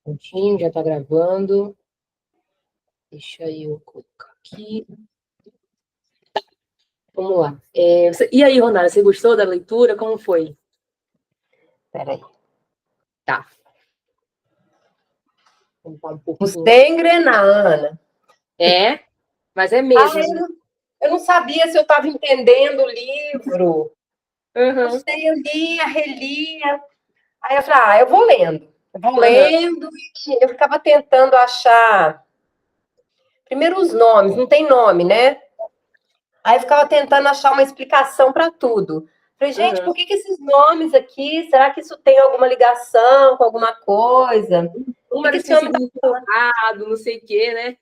Prontinho, já está gravando. Deixa eu colocar aqui. Vamos lá. E aí, Ronaldo, você gostou da leitura? Como foi? Peraí. Tá. Vamos um pouquinho. Gostei engrenar, Ana. Mas é mesmo. Eu não sabia se eu estava entendendo o livro. Uhum. Gostei, eu lia, relia. Aí eu falei, eu vou lendo. Eu vou lendo e eu ficava tentando achar. Primeiro os nomes, não tem nome, né? Aí eu ficava tentando achar uma explicação para tudo. Falei, gente, por que esses nomes aqui? Será que isso tem alguma ligação com alguma coisa? Número significado, não sei o quê, né?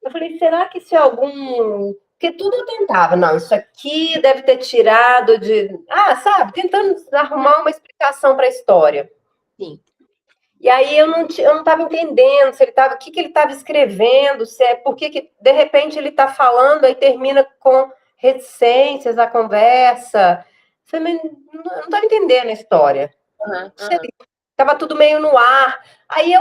Eu falei, será que isso é algum. Porque tudo eu tentava, não, isso aqui deve ter tirado de. Sabe, tentando arrumar uma explicação para a história. Sim. E aí eu não estava entendendo se ele estava, o que ele estava escrevendo, se é por que de repente ele está falando, aí termina com reticências a conversa. Eu falei, mas não estava entendendo a história. Estava tudo meio no ar. Aí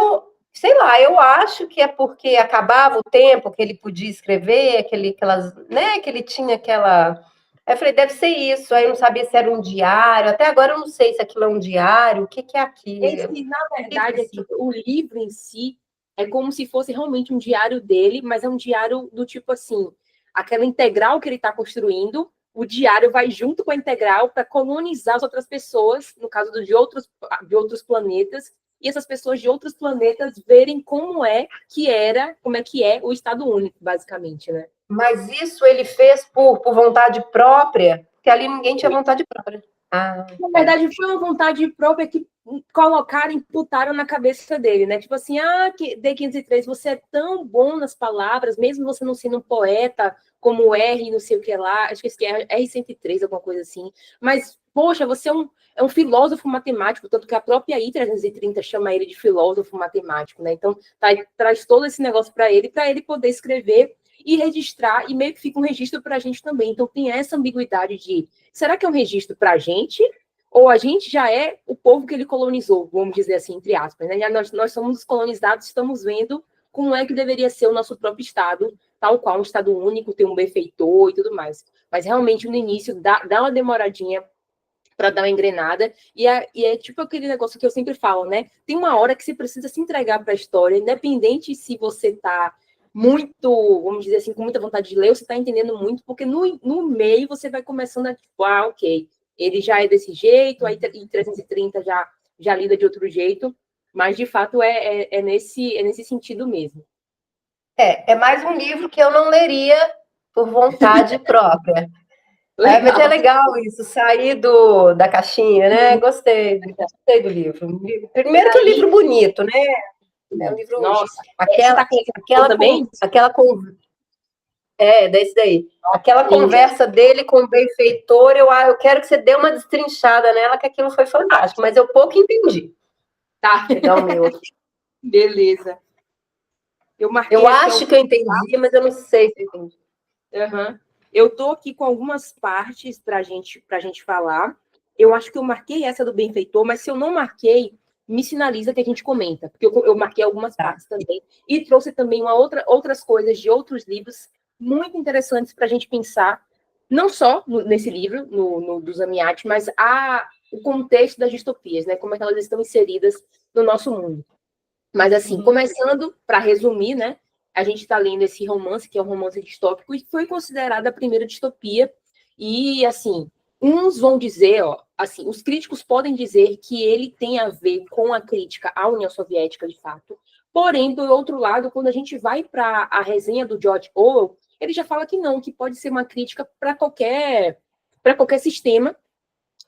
sei lá, eu acho que é porque acabava o tempo que ele podia escrever, que ele tinha aquela. Aí eu falei, deve ser isso. Aí eu não sabia se era um diário. Até agora eu não sei se aquilo é um diário, o que é aquilo. Na verdade, o livro em si é como se fosse realmente um diário dele, mas é um diário do tipo assim, aquela integral que ele está construindo, o diário vai junto com a integral para colonizar as outras pessoas, no caso de outros planetas, e essas pessoas de outros planetas verem como é que é o Estado Único, basicamente, né? Mas isso ele fez por vontade própria, porque ali ninguém tinha vontade própria. Na verdade, foi uma vontade própria que colocaram, imputaram na cabeça dele, né? Tipo assim, D503, você é tão bom nas palavras, mesmo você não sendo um poeta como R, não sei o que lá, acho que é R103, alguma coisa assim, mas, poxa, você é um filósofo matemático, tanto que a própria I330 chama ele de filósofo matemático, né? Então, traz todo esse negócio para ele poder escrever e registrar, e meio que fica um registro para a gente também. Então, tem essa ambiguidade de, será que é um registro para a gente? Ou a gente já é o povo que ele colonizou, vamos dizer assim, entre aspas, né? Nós somos os colonizados, estamos vendo como é que deveria ser o nosso próprio Estado, tal qual um Estado único, ter um benfeitor e tudo mais. Mas, realmente, no início, dá uma demoradinha para dar uma engrenada, e é tipo aquele negócio que eu sempre falo, né? Tem uma hora que você precisa se entregar para a história, independente se você está muito, vamos dizer assim, com muita vontade de ler, ou você está entendendo muito, porque no meio você vai começando a, tipo, ok, ele já é desse jeito, aí em 330 já lida de outro jeito, mas, de fato, é nesse sentido mesmo. É mais um livro que eu não leria por vontade própria. Mas é legal isso, sair da caixinha, né? Gostei do livro. Primeiro que é um livro bonito, né? É um livro. Nossa, aquela, você tá com também? Desse daí. Aquela conversa dele com o benfeitor, eu quero que você dê uma destrinchada nela, que aquilo foi fantástico, mas eu pouco entendi. Tá. Vou pegar o meu aqui. Beleza. Eu acho que eu entendi, mas eu não sei se eu entendi. Eu estou aqui com algumas partes para a gente falar. Eu acho que eu marquei essa do benfeitor, mas se eu não marquei, me sinaliza que a gente comenta, porque eu marquei algumas partes também. E trouxe também outras coisas de outros livros muito interessantes para a gente pensar, não só nesse livro, no do Zamiatti, mas o contexto das distopias, né? Como é que elas estão inseridas no nosso mundo. Mas, assim, começando, para resumir, né? A gente está lendo esse romance, que é um romance distópico, e foi considerada a primeira distopia. E, assim, uns vão dizer, assim, os críticos podem dizer que ele tem a ver com a crítica à União Soviética, de fato. Porém, do outro lado, quando a gente vai para a resenha do George Orwell, ele já fala que não, que pode ser uma crítica para qualquer sistema,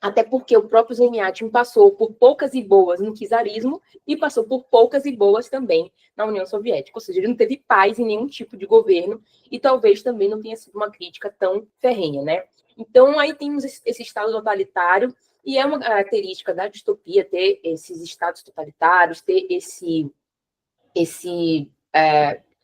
até porque o próprio Zemiatin passou por poucas e boas no czarismo e passou por poucas e boas também na União Soviética. Ou seja, ele não teve paz em nenhum tipo de governo e talvez também não tenha sido uma crítica tão ferrenha, né? Então, aí temos esse Estado totalitário e é uma característica da distopia ter esses estados totalitários, ter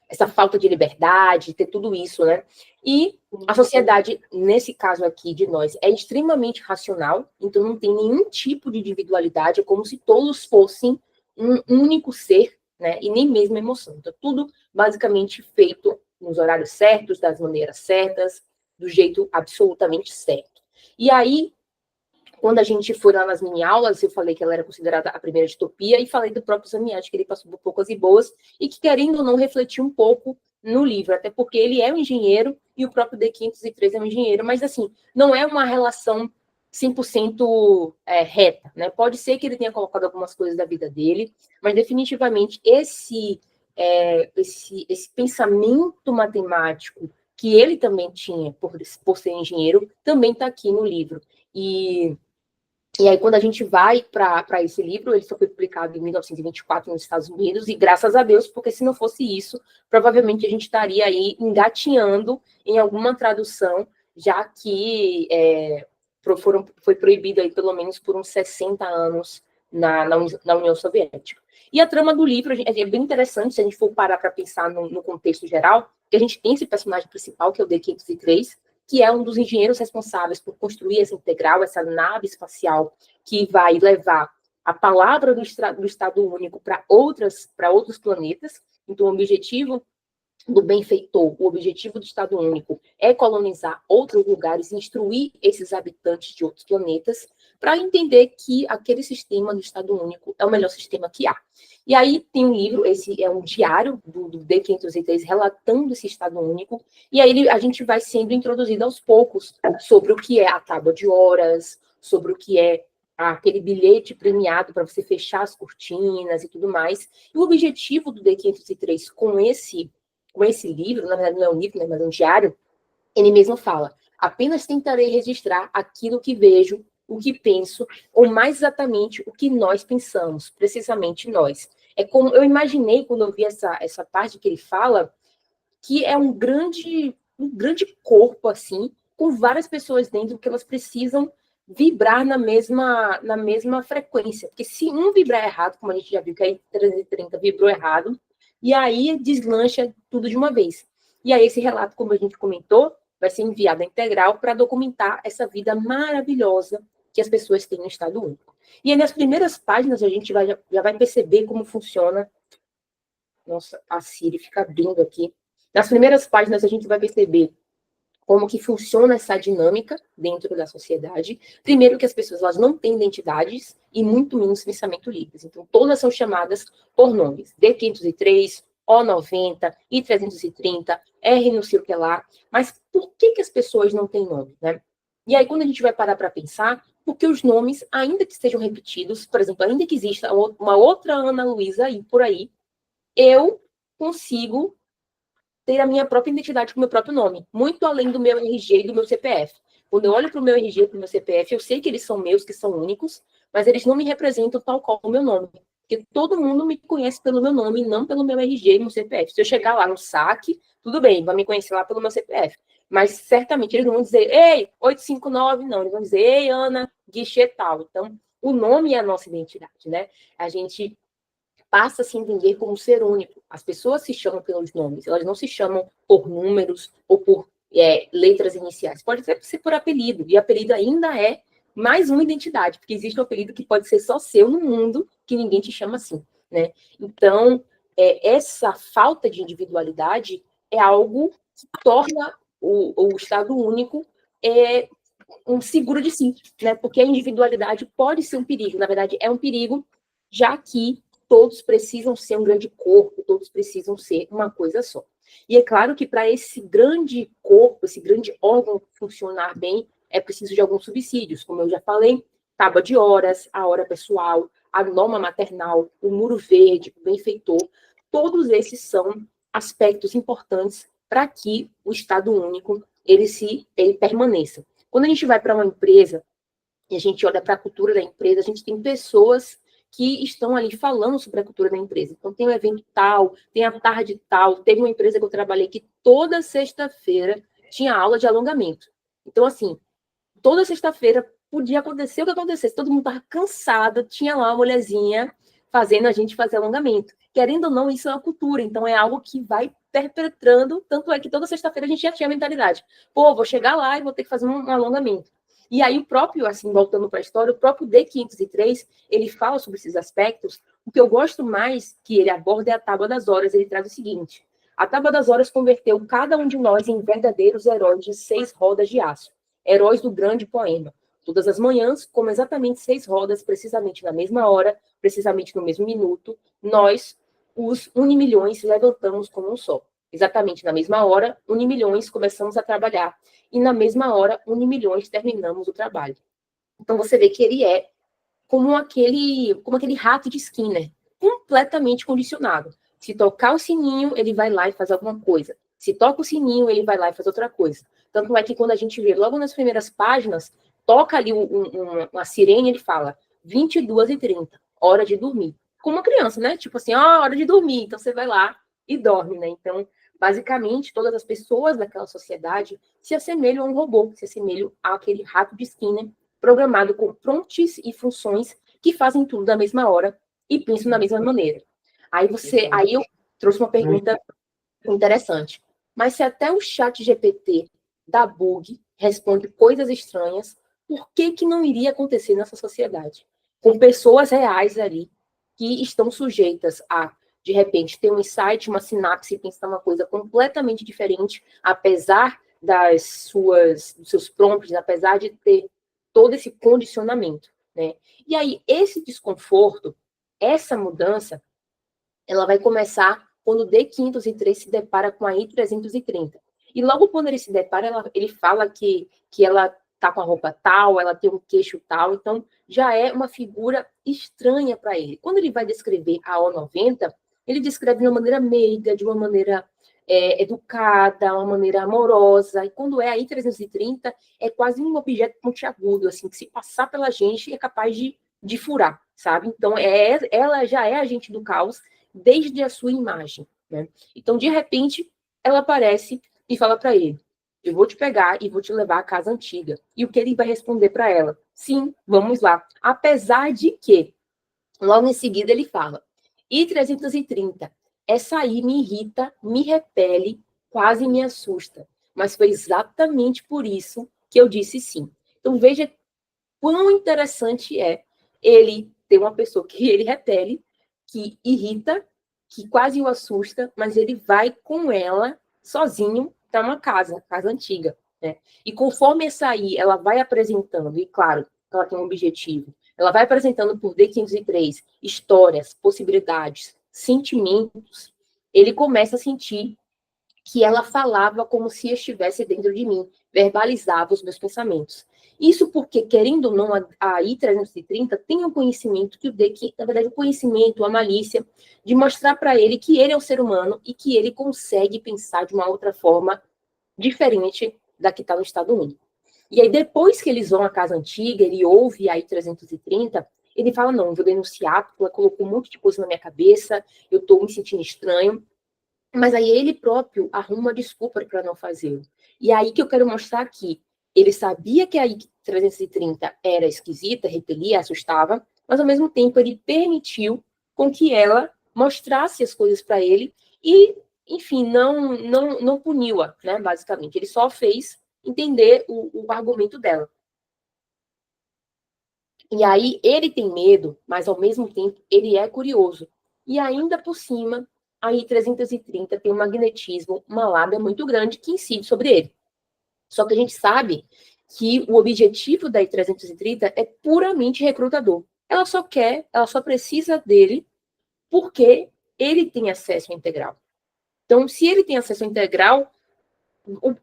essa falta de liberdade, ter tudo isso, né? E a sociedade, nesse caso aqui de nós, é extremamente racional, então não tem nenhum tipo de individualidade, é como se todos fossem um único ser, né? E nem mesmo emoção. Então, tudo basicamente feito nos horários certos, das maneiras certas, do jeito absolutamente certo. E aí, quando a gente foi lá nas mini-aulas, eu falei que ela era considerada a primeira distopia e falei do próprio Zamiatti, que ele passou por poucas e boas e que, querendo ou não, refletiu um pouco no livro, até porque ele é um engenheiro e o próprio D503 é um engenheiro, mas, assim, não é uma relação 100% reta, né? Pode ser que ele tenha colocado algumas coisas da vida dele, mas, definitivamente, esse pensamento matemático que ele também tinha por ser engenheiro, também está aqui no livro. E aí, quando a gente vai para esse livro, ele só foi publicado em 1924 nos Estados Unidos, e graças a Deus, porque se não fosse isso, provavelmente a gente estaria aí engatinhando em alguma tradução, já que foi proibido aí pelo menos por uns 60 anos na União Soviética. E a trama do livro é bem interessante, se a gente for parar para pensar no contexto geral, que a gente tem esse personagem principal, que é o D503, que é um dos engenheiros responsáveis por construir essa integral, essa nave espacial que vai levar a palavra do Estado Único para outros planetas. Então, o objetivo do benfeitor, o objetivo do Estado Único é colonizar outros lugares, instruir esses habitantes de outros planetas, para entender que aquele sistema do Estado Único é o melhor sistema que há. E aí tem um livro, esse é um diário do D503, relatando esse Estado Único, e aí a gente vai sendo introduzido aos poucos sobre o que é a tábua de horas, sobre o que é aquele bilhete premiado para você fechar as cortinas e tudo mais. E o objetivo do D503 com esse livro, na verdade não é um livro, né, mas é um diário, ele mesmo fala: apenas tentarei registrar aquilo que vejo, o que penso, ou mais exatamente o que nós pensamos, precisamente nós. É como eu imaginei quando eu vi essa parte que ele fala, que é um grande corpo, assim, com várias pessoas dentro, que elas precisam vibrar na mesma frequência. Porque se um vibrar errado, como a gente já viu que aí 330 vibrou errado, e aí deslancha tudo de uma vez. E aí esse relato, como a gente comentou, vai ser enviado à integral para documentar essa vida maravilhosa que as pessoas têm no Estado Único. E aí, nas primeiras páginas, a gente já vai perceber como funciona. Nossa, a Siri fica abrindo aqui. Nas primeiras páginas, a gente vai perceber como que funciona essa dinâmica dentro da sociedade. Primeiro, que as pessoas elas não têm identidades e muito menos pensamento livres. Então, todas são chamadas por nomes. D503, O90, I330, R não sei o que lá. Mas por que as pessoas não têm nome, né? E aí, quando a gente vai parar para pensar, porque os nomes, ainda que sejam repetidos, por exemplo, ainda que exista uma outra Ana Luísa aí por aí, eu consigo ter a minha própria identidade com o meu próprio nome, muito além do meu RG e do meu CPF. Quando eu olho para o meu RG e para o meu CPF, eu sei que eles são meus, que são únicos, mas eles não me representam tal qual o meu nome. Porque todo mundo me conhece pelo meu nome, não pelo meu RG e meu CPF. Se eu chegar lá no saque, tudo bem, vai me conhecer lá pelo meu CPF. Mas certamente eles não vão dizer, ei, 859, não. Eles vão dizer, ei, Ana, guichê tal. Então, o nome é a nossa identidade, né? A gente passa a se entender como um ser único. As pessoas se chamam pelos nomes, elas não se chamam por números ou por letras iniciais. Pode ser por apelido, e apelido ainda é mais uma identidade, porque existe um apelido que pode ser só seu no mundo, que ninguém te chama assim, né? Então, essa falta de individualidade é algo que torna o Estado Único um seguro de si, né? Porque a individualidade pode ser um perigo, na verdade é um perigo, já que todos precisam ser um grande corpo, todos precisam ser uma coisa só. E é claro que para esse grande corpo, esse grande órgão funcionar bem, é preciso de alguns subsídios, como eu já falei, tábua de horas, a hora pessoal, a norma maternal, o muro verde, o benfeitor, todos esses são aspectos importantes para que o Estado Único ele permaneça. Quando a gente vai para uma empresa e a gente olha para a cultura da empresa, a gente tem pessoas que estão ali falando sobre a cultura da empresa. Então, tem um evento tal, tem a tarde tal. Teve uma empresa que eu trabalhei que toda sexta-feira tinha aula de alongamento. Então, assim, toda sexta-feira podia acontecer o que acontecesse. Todo mundo estava cansado, tinha lá uma mulherzinha fazendo a gente fazer alongamento. Querendo ou não, isso é uma cultura. Então, é algo que vai perpetrando. Tanto é que toda sexta-feira a gente já tinha a mentalidade. Pô, vou chegar lá e vou ter que fazer um alongamento. E aí o próprio, assim, voltando para a história, o próprio D503, ele fala sobre esses aspectos. O que eu gosto mais que ele aborda é a Tábua das Horas. Ele traz o seguinte: a Tábua das Horas converteu cada um de nós em verdadeiros heróis de 6 rodas de aço, heróis do grande poema. Todas as manhãs, como exatamente 6 rodas, precisamente na mesma hora, precisamente no mesmo minuto, nós, os unimilhões, levantamos como um só. Exatamente na mesma hora, unimilhões começamos a trabalhar. E na mesma hora, unimilhões terminamos o trabalho. Então você vê que ele é como aquele rato de Skinner, completamente condicionado. Se tocar o sininho, ele vai lá e faz alguma coisa. Se toca o sininho, ele vai lá e faz outra coisa. Tanto é que quando a gente vê logo nas primeiras páginas, toca ali uma sirene, ele fala 22h30, hora de dormir. Como uma criança, né? Tipo assim, hora de dormir. Então você vai lá e dorme, né? Então, basicamente, todas as pessoas daquela sociedade se assemelham a um robô, se assemelham àquele rato de Skinner, programado com prompts e funções que fazem tudo da mesma hora e pensam da mesma maneira. Aí eu trouxe uma pergunta interessante. Mas se até o chat GPT dá bug, responde coisas estranhas, por que que não iria acontecer nessa sociedade? Com pessoas reais ali que estão sujeitas a, de repente, ter um insight, uma sinapse e pensar uma coisa completamente diferente, apesar dos seus prompts, apesar de ter todo esse condicionamento, né? E aí, esse desconforto, essa mudança, ela vai começar quando o D503 se depara com a I330. E logo quando ele se depara, ele fala que ela tá com a roupa tal, ela tem um queixo tal, então já é uma figura estranha para ele. Quando ele vai descrever a O90, ele descreve de uma maneira meiga, de uma maneira educada, uma maneira amorosa, e quando é a I330, é quase um objeto pontiagudo, assim, que se passar pela gente é capaz de furar, sabe? Então, ela já é agente do caos desde a sua imagem, né? Então, de repente, ela aparece e fala para ele: eu vou te pegar e vou te levar à casa antiga. E o que ele vai responder para ela? Sim, vamos lá. Apesar de que, logo em seguida, ele fala: I330, essa aí me irrita, me repele, quase me assusta. Mas foi exatamente por isso que eu disse sim. Então, veja quão interessante é ele ter uma pessoa que ele repele, que irrita, que quase o assusta, mas ele vai com ela, sozinho, para uma casa antiga, né? E conforme essa aí, ela vai apresentando, e claro, ela tem um objetivo, ela vai apresentando por D503 histórias, possibilidades, sentimentos, ele começa a sentir que ela falava como se estivesse dentro de mim, verbalizava os meus pensamentos. Isso porque, querendo ou não, a I330 tem um conhecimento que o DQ, na verdade, o conhecimento, a malícia, de mostrar para ele que ele é um ser humano e que ele consegue pensar de uma outra forma diferente da que está no estado único. E aí, depois que eles vão à casa antiga, ele ouve a I330, ele fala: não, eu vou denunciar, porque ela colocou um monte de coisa na minha cabeça, eu estou me sentindo estranho. Mas aí ele próprio arruma desculpa para não fazê-lo. E aí que eu quero mostrar aqui. Ele sabia que a I330 era esquisita, repelia, assustava, mas ao mesmo tempo ele permitiu com que ela mostrasse as coisas para ele e, enfim, não puniu-a, né, basicamente. Ele só fez entender o argumento dela. E aí ele tem medo, mas ao mesmo tempo ele é curioso. E ainda por cima, a I330 tem um magnetismo, uma lábia muito grande que incide sobre ele. Só que a gente sabe que o objetivo da I330 é puramente recrutador. Ela só precisa dele porque ele tem acesso à integral. Então, se ele tem acesso à integral,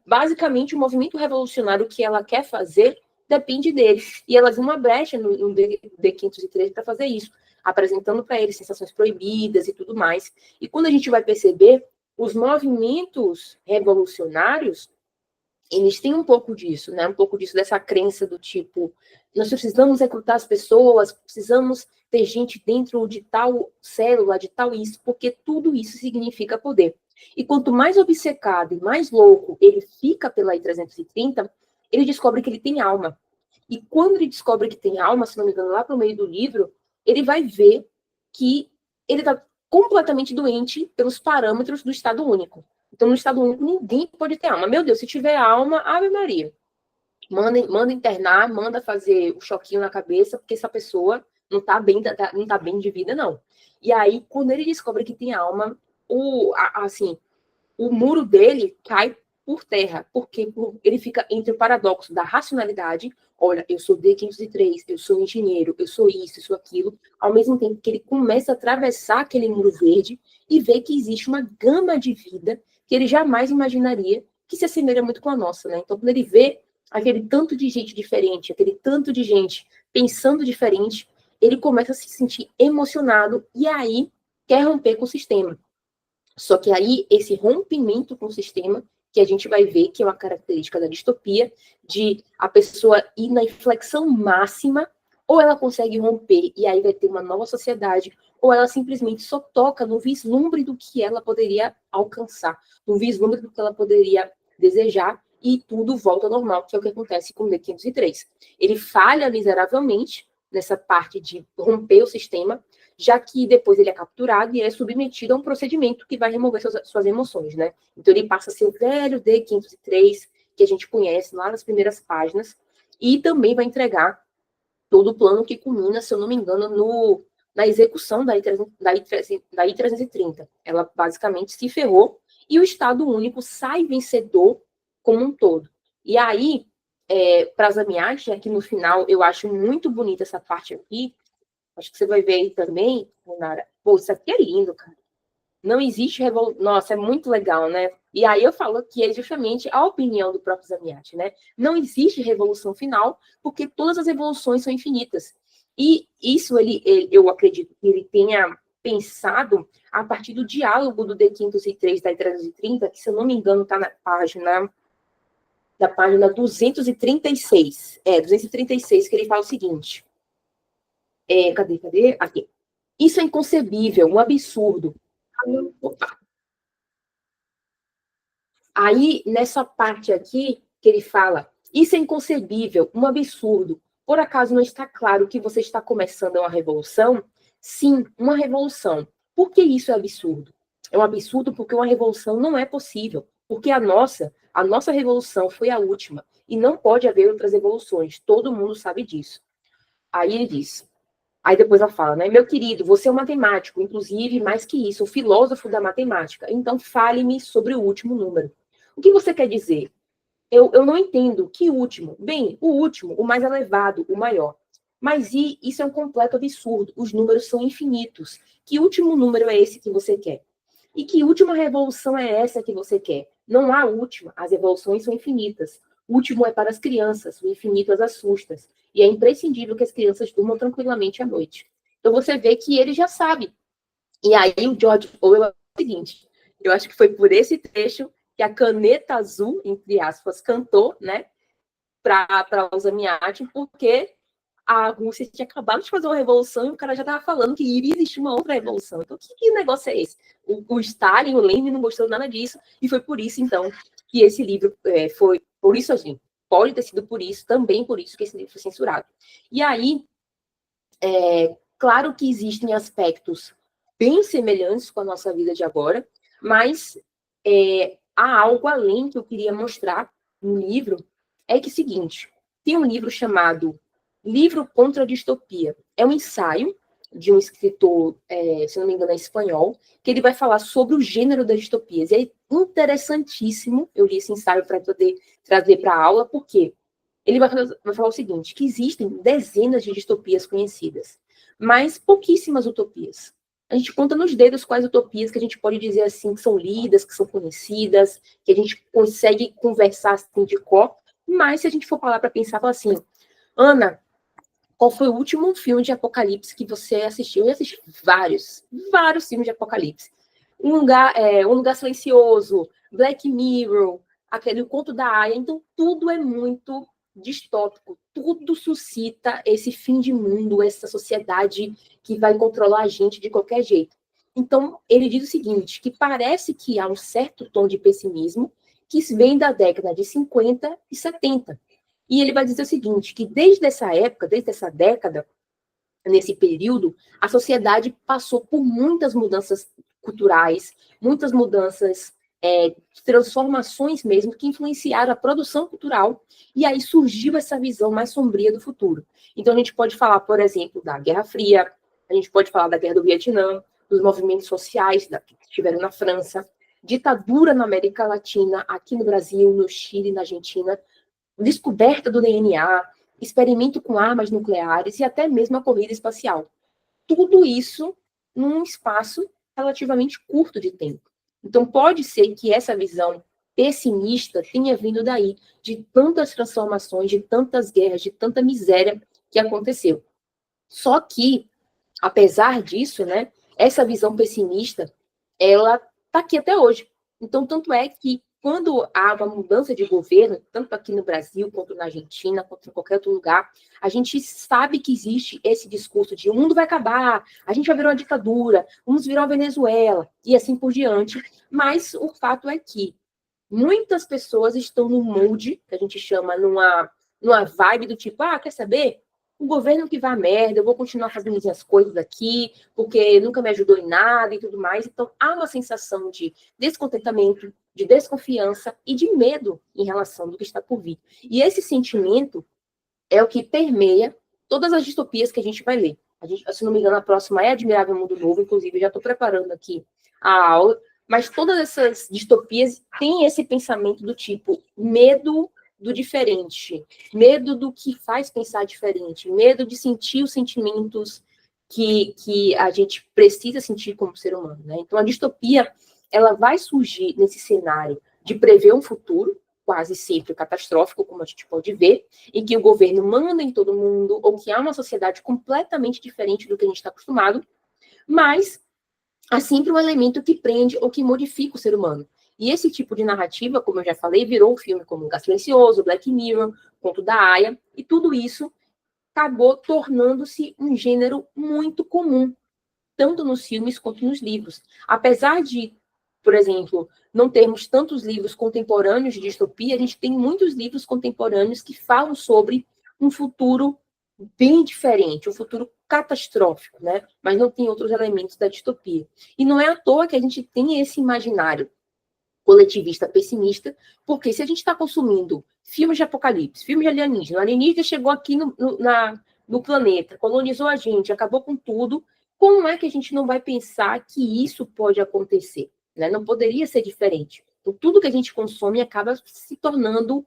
basicamente o movimento revolucionário que ela quer fazer depende dele. E ela viu uma brecha no D503 para fazer isso, apresentando para ele sensações proibidas e tudo mais. E quando a gente vai perceber, os movimentos revolucionários, eles têm um pouco disso, né? Um pouco disso, dessa crença do tipo, nós precisamos recrutar as pessoas, precisamos ter gente dentro de tal célula, de tal isso, porque tudo isso significa poder. E quanto mais obcecado e mais louco ele fica pela I330, ele descobre que ele tem alma. E quando ele descobre que tem alma, se não me engano, lá para o meio do livro, ele vai ver que ele está completamente doente pelos parâmetros do Estado Único. Então, no Estado Único, ninguém pode ter alma. Meu Deus, se tiver alma, Ave Maria. manda internar, manda fazer o choquinho na cabeça, porque essa pessoa não tá bem de vida, não. E aí, quando ele descobre que tem alma, o muro dele cai por terra, porque ele fica entre o paradoxo da racionalidade, olha, eu sou D503, eu sou engenheiro, eu sou isso, eu sou aquilo, ao mesmo tempo que ele começa a atravessar aquele muro verde e vê que existe uma gama de vida que ele jamais imaginaria que se assemelha muito com a nossa, né? Então, quando ele vê aquele tanto de gente diferente, aquele tanto de gente pensando diferente, ele começa a se sentir emocionado e aí quer romper com o sistema. Só que aí, esse rompimento com o sistema, que a gente vai ver que é uma característica da distopia, de a pessoa ir na inflexão máxima, ou ela consegue romper e aí vai ter uma nova sociedade, ou ela simplesmente só toca no vislumbre do que ela poderia alcançar, no vislumbre do que ela poderia desejar, e tudo volta ao normal, que é o que acontece com o D503. Ele falha miseravelmente nessa parte de romper o sistema, já que depois ele é capturado e ele é submetido a um procedimento que vai remover suas emoções, né? Então ele passa a ser o velho D503, que a gente conhece lá nas primeiras páginas, e também vai entregar todo o plano que culmina, se eu não me engano, na execução da I-330. Ela basicamente se ferrou e o Estado Único sai vencedor como um todo. E aí, para Zamiatin, aqui no final, eu acho muito bonita essa parte aqui. Acho que você vai ver aí também, Renara. Pô, isso aqui é lindo, cara. Não existe revolução. Nossa, é muito legal, né? E aí eu falo que é justamente a opinião do próprio Zamiatin, né? Não existe revolução final, porque todas as revoluções são infinitas. E isso eu acredito que ele tenha pensado a partir do diálogo do D503 da I-330, que, se eu não me engano, está na página 236. 236, que ele fala o seguinte. Cadê? Aqui. Isso é inconcebível, um absurdo. Opa. Aí, nessa parte aqui, que ele fala, isso é inconcebível, um absurdo. Por acaso não está claro que você está começando uma revolução? Sim, uma revolução. Por que isso é absurdo? É um absurdo porque uma revolução não é possível, porque a nossa revolução foi a última, e não pode haver outras revoluções, todo mundo sabe disso. Aí ele diz, aí depois ela fala, né? Meu querido, você é um matemático, inclusive, mais que isso, um filósofo da matemática. Então, fale-me sobre o último número. O que você quer dizer? Eu não entendo. Que último? Bem, o último, o mais elevado, o maior. Mas isso é um completo absurdo. Os números são infinitos. Que último número é esse que você quer? E que última revolução é essa que você quer? Não há última. As revoluções são infinitas. O último é para as crianças, o infinito as assusta. E é imprescindível que as crianças durmam tranquilamente à noite. Então você vê que ele já sabe. E aí o George Orwell é o seguinte, eu acho que foi por esse trecho que a caneta azul, entre aspas, cantou, né, para o Zamiatin, porque a Rússia tinha acabado de fazer uma revolução e o cara já estava falando que iria existir uma outra revolução. Então, que negócio é esse? O Stalin, o Lenin não gostou nada disso, e foi por isso, então, que esse livro foi... Por isso, assim, pode ter sido por isso, também por isso que esse livro foi censurado. E aí, claro que existem aspectos bem semelhantes com a nossa vida de agora, mas há algo além que eu queria mostrar no livro, é que é o seguinte, tem um livro chamado Livro contra a Distopia. É um ensaio de um escritor, se não me engano, é espanhol, que ele vai falar sobre o gênero das distopias. E é interessantíssimo, eu li esse ensaio para poder trazer para a aula, porque ele vai falar o seguinte, que existem dezenas de distopias conhecidas, mas pouquíssimas utopias. A gente conta nos dedos quais utopias que a gente pode dizer assim, que são lidas, que são conhecidas, que a gente consegue conversar assim de cor, mas se a gente for falar para pensar, fala assim, Ana, qual foi o último filme de apocalipse que você assistiu? Eu assisti vários filmes de apocalipse. Um Lugar Silencioso, Black Mirror, aquele Conto da Aia. Então, tudo é muito distópico. Tudo suscita esse fim de mundo, essa sociedade que vai controlar a gente de qualquer jeito. Então, ele diz o seguinte, que parece que há um certo tom de pessimismo que vem da década de 50 e 70. E ele vai dizer o seguinte, que desde essa época, desde essa década, nesse período, a sociedade passou por muitas mudanças culturais, muitas mudanças transformações mesmo que influenciaram a produção cultural, e aí surgiu essa visão mais sombria do futuro. Então, a gente pode falar, por exemplo, da Guerra Fria, a gente pode falar da Guerra do Vietnã, dos movimentos sociais que estiveram na França, ditadura na América Latina, aqui no Brasil, no Chile, na Argentina, descoberta do DNA, experimento com armas nucleares e até mesmo a corrida espacial. Tudo isso num espaço relativamente curto de tempo. Então, pode ser que essa visão pessimista tenha vindo daí, de tantas transformações, de tantas guerras, de tanta miséria que aconteceu. Só que, apesar disso, né, essa visão pessimista, ela está aqui até hoje. Então, tanto é que quando há uma mudança de governo, tanto aqui no Brasil, quanto na Argentina, quanto em qualquer outro lugar, a gente sabe que existe esse discurso de o mundo vai acabar, a gente vai virar uma ditadura, vamos virar uma Venezuela, e assim por diante. Mas o fato é que muitas pessoas estão no molde, que a gente chama numa vibe do tipo, quer saber? O governo que vai à merda, eu vou continuar fazendo minhas coisas aqui, porque nunca me ajudou em nada e tudo mais. Então, há uma sensação de descontentamento, de desconfiança e de medo em relação do que está por vir. E esse sentimento é o que permeia todas as distopias que a gente vai ler. A gente, se não me engano, a próxima é Admirável Mundo Novo, inclusive, já estou preparando aqui a aula, mas todas essas distopias têm esse pensamento do tipo medo do diferente, medo do que faz pensar diferente, medo de sentir os sentimentos que a gente precisa sentir como ser humano, né? Então, a distopia, ela vai surgir nesse cenário de prever um futuro, quase sempre catastrófico, como a gente pode ver, em que o governo manda em todo mundo, ou que há uma sociedade completamente diferente do que a gente está acostumado, mas há sempre um elemento que prende ou que modifica o ser humano. E esse tipo de narrativa, como eu já falei, virou um filme como Lugar Silencioso, Black Mirror, Conto da Aia, e tudo isso acabou tornando-se um gênero muito comum, tanto nos filmes quanto nos livros. Apesar de, por exemplo, não termos tantos livros contemporâneos de distopia, a gente tem muitos livros contemporâneos que falam sobre um futuro bem diferente, um futuro catastrófico, né? Mas não tem outros elementos da distopia. E não é à toa que a gente tem esse imaginário coletivista pessimista, porque se a gente está consumindo filmes de apocalipse, filmes de alienígena, o alienígena chegou aqui no planeta, colonizou a gente, acabou com tudo, como é que a gente não vai pensar que isso pode acontecer? Né? Não poderia ser diferente. Então, tudo que a gente consome acaba se tornando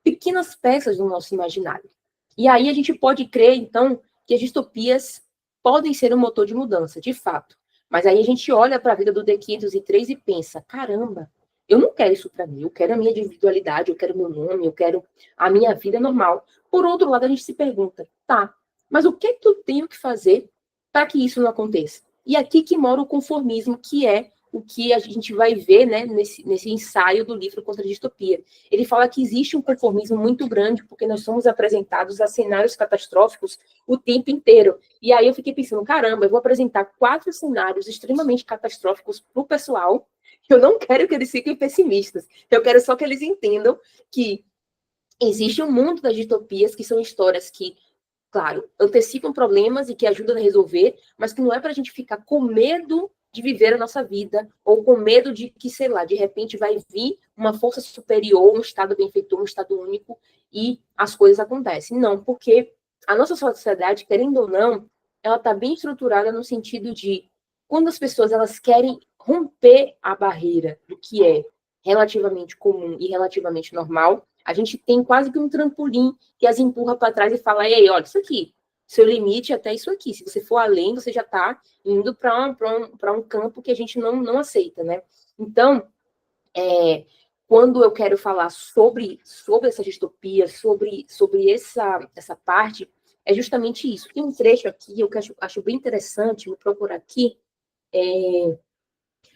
pequenas peças do nosso imaginário. E aí a gente pode crer, então, que as distopias podem ser um motor de mudança, de fato. Mas aí a gente olha para a vida do D503 e pensa, caramba, eu não quero isso para mim, eu quero a minha individualidade, eu quero meu nome, eu quero a minha vida normal. Por outro lado, a gente se pergunta, tá, mas o que é que eu tenho que fazer para que isso não aconteça? E aqui que mora o conformismo, que é o que a gente vai ver, né, nesse ensaio do livro Contra a Distopia. Ele fala que existe um conformismo muito grande, porque nós somos apresentados a cenários catastróficos o tempo inteiro. E aí eu fiquei pensando, caramba, eu vou apresentar 4 cenários extremamente catastróficos para o pessoal. Eu não quero que eles fiquem pessimistas. Eu quero só que eles entendam que existe um mundo das distopias, que são histórias que, claro, antecipam problemas e que ajudam a resolver, mas que não é para a gente ficar com medo de viver a nossa vida, ou com medo de que, sei lá, de repente vai vir uma força superior, um estado benfeitor, um estado único, e as coisas acontecem. Não, porque a nossa sociedade, querendo ou não, ela está bem estruturada no sentido de, quando as pessoas elas querem romper a barreira do que é relativamente comum e relativamente normal, a gente tem quase que um trampolim que as empurra para trás e fala, ei, olha, isso aqui, seu limite é até isso aqui. Se você for além, você já está indo para um campo que a gente não aceita, né? Então, quando eu quero falar sobre essa distopia, sobre essa parte, é justamente isso. Tem um trecho aqui, eu acho bem interessante, vou procurar aqui.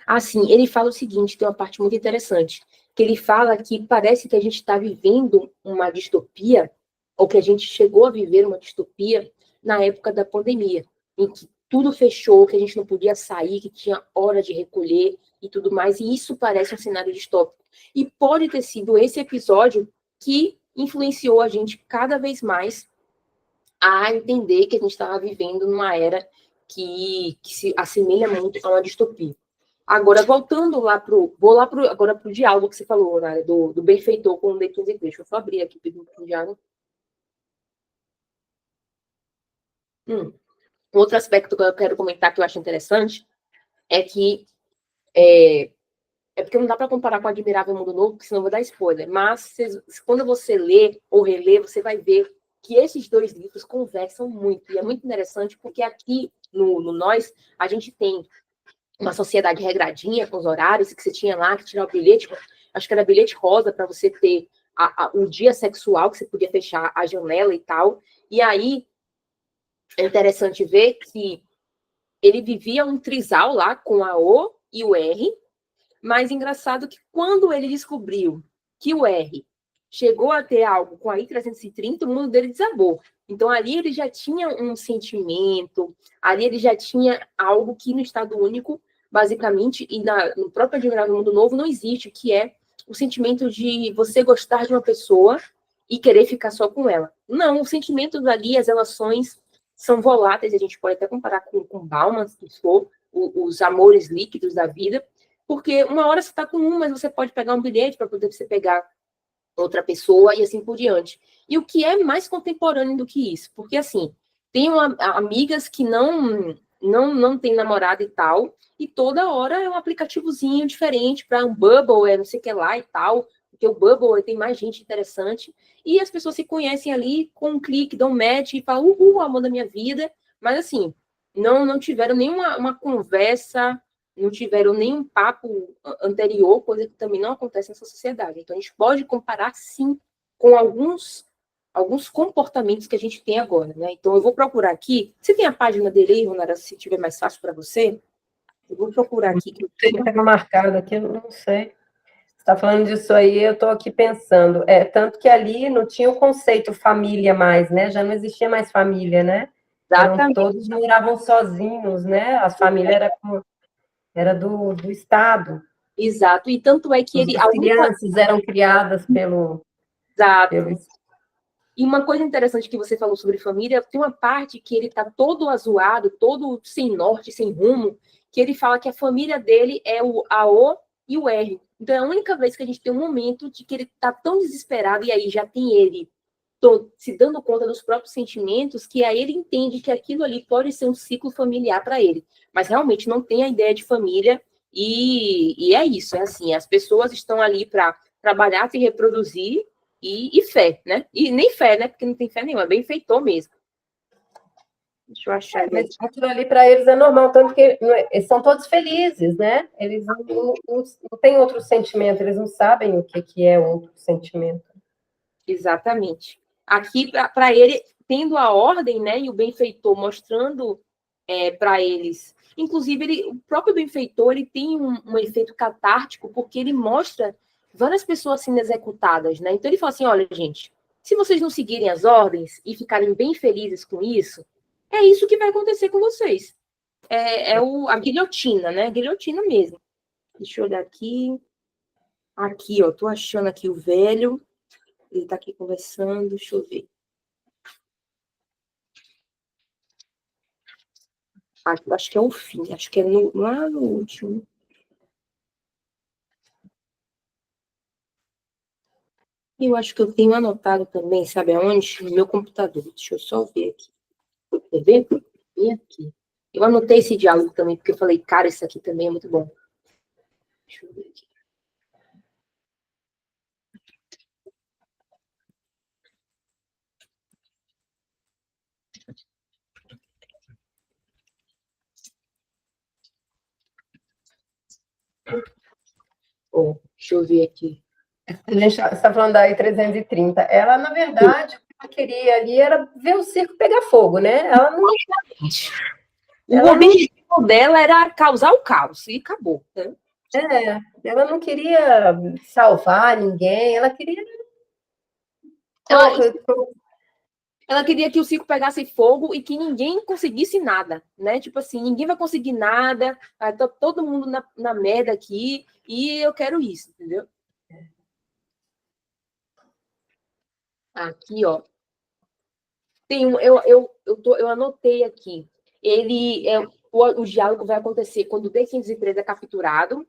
Assim, ele fala o seguinte, tem uma parte muito interessante, que ele fala que parece que a gente está vivendo uma distopia, ou que a gente chegou a viver uma distopia na época da pandemia, em que tudo fechou, que a gente não podia sair, que tinha hora de recolher e tudo mais, e isso parece um cenário distópico. E pode ter sido esse episódio que influenciou a gente cada vez mais a entender que a gente estava vivendo numa era que se assemelha muito a uma distopia. Agora, voltando lá agora pro diálogo que você falou, né, do benfeitor com o Deus. Deixa eu só abrir aqui o diálogo. Outro aspecto que eu quero comentar que eu acho interessante é que é porque não dá para comparar com o Admirável Mundo Novo, porque senão eu vou dar spoiler. Mas quando você lê ou relê, você vai ver que esses dois livros conversam muito. E é muito interessante porque aqui no Nós, a gente tem uma sociedade regradinha com os horários que você tinha lá, que tinha o bilhete, acho que era bilhete rosa para você ter o dia sexual, que você podia fechar a janela e tal. E aí é interessante ver que ele vivia um trisal lá com a O e o R, mas engraçado que quando ele descobriu que o R chegou a ter algo com a I-330, o mundo dele desabou. Então, ali ele já tinha um sentimento, ali ele já tinha algo que no Estado Único, basicamente, e no próprio Admirável Mundo Novo, não existe, que é o sentimento de você gostar de uma pessoa e querer ficar só com ela. Não, os sentimentos ali, as relações são voláteis, a gente pode até comparar com Bauman, que for, os amores líquidos da vida, porque uma hora você está com um, mas você pode pegar um bilhete para poder você pegar outra pessoa e assim por diante. E o que é mais contemporâneo do que isso? Porque, assim, tem amigas que não tem namorado e tal, e toda hora é um aplicativozinho diferente para um Bubble, não sei o que lá e tal, porque o Bubble tem mais gente interessante, e as pessoas se conhecem ali com um clique, dão um match e falam, amor da minha vida, mas assim, não tiveram nenhuma uma conversa, não tiveram nenhum papo anterior, coisa que também não acontece nessa sociedade. Então, a gente pode comparar, sim, com alguns comportamentos que a gente tem agora, né? Então, eu vou procurar aqui. Você tem a página dele aí, Ronara, se tiver mais fácil para você? Eu vou procurar aqui. Tem que marcado aqui, eu não sei. Você está falando disso aí, eu estou aqui pensando. Tanto que ali não tinha o conceito família mais, né? Já não existia mais família, né? Todos moravam sozinhos, né? As famílias era do Estado. Exato, e tanto é que As crianças eram criadas Exato. pelo... E uma coisa interessante que você falou sobre família, tem uma parte que ele está todo azoado, todo sem norte, sem rumo, que ele fala que a família dele é a O e o R. Então é a única vez que a gente tem um momento de que ele está tão desesperado, e aí já tem ele se dando conta dos próprios sentimentos, que aí ele entende que aquilo ali pode ser um ciclo familiar para ele. Mas realmente não tem a ideia de família, e é isso, é assim, as pessoas estão ali para trabalhar, se reproduzir, e fé, né? E nem fé, né? Porque não tem fé nenhuma, é benfeitor mesmo. Deixa eu achar. Mas aquilo ali para eles é normal, tanto que eles são todos felizes, né? Eles não têm outro sentimento, eles não sabem o que é outro sentimento. Exatamente. Aqui, para ele, tendo a ordem, né? E o benfeitor mostrando para eles. Inclusive, o próprio benfeitor ele tem um efeito catártico, porque ele mostra várias pessoas sendo executadas, né? Então ele fala assim: olha, gente, se vocês não seguirem as ordens e ficarem bem felizes com isso, é isso que vai acontecer com vocês. A guilhotina, né? A guilhotina mesmo. Deixa eu olhar aqui. Aqui, ó, tô achando aqui o velho. Ele tá aqui conversando, deixa eu ver. Aqui, acho que é o fim, acho que é lá no último. Eu acho que eu tenho anotado também, sabe aonde? No meu computador. Deixa eu só ver aqui. Quer ver? Vem aqui. Eu anotei esse diálogo também, porque eu falei, cara, isso aqui também é muito bom. Deixa eu ver aqui. Deixa eu ver aqui. A gente está falando da I-330. Ela, na verdade, o que ela queria ali era ver o circo pegar fogo, né? Ela não. O objetivo dela era causar o caos, e acabou. Né? Ela não queria salvar ninguém, ela queria. Ela queria que o circo pegasse fogo e que ninguém conseguisse nada, né? Tipo assim, ninguém vai conseguir nada, tá todo mundo na merda aqui, e eu quero isso, entendeu? Aqui, ó. Tem eu anotei aqui. Ele o diálogo vai acontecer quando o D503 é capturado,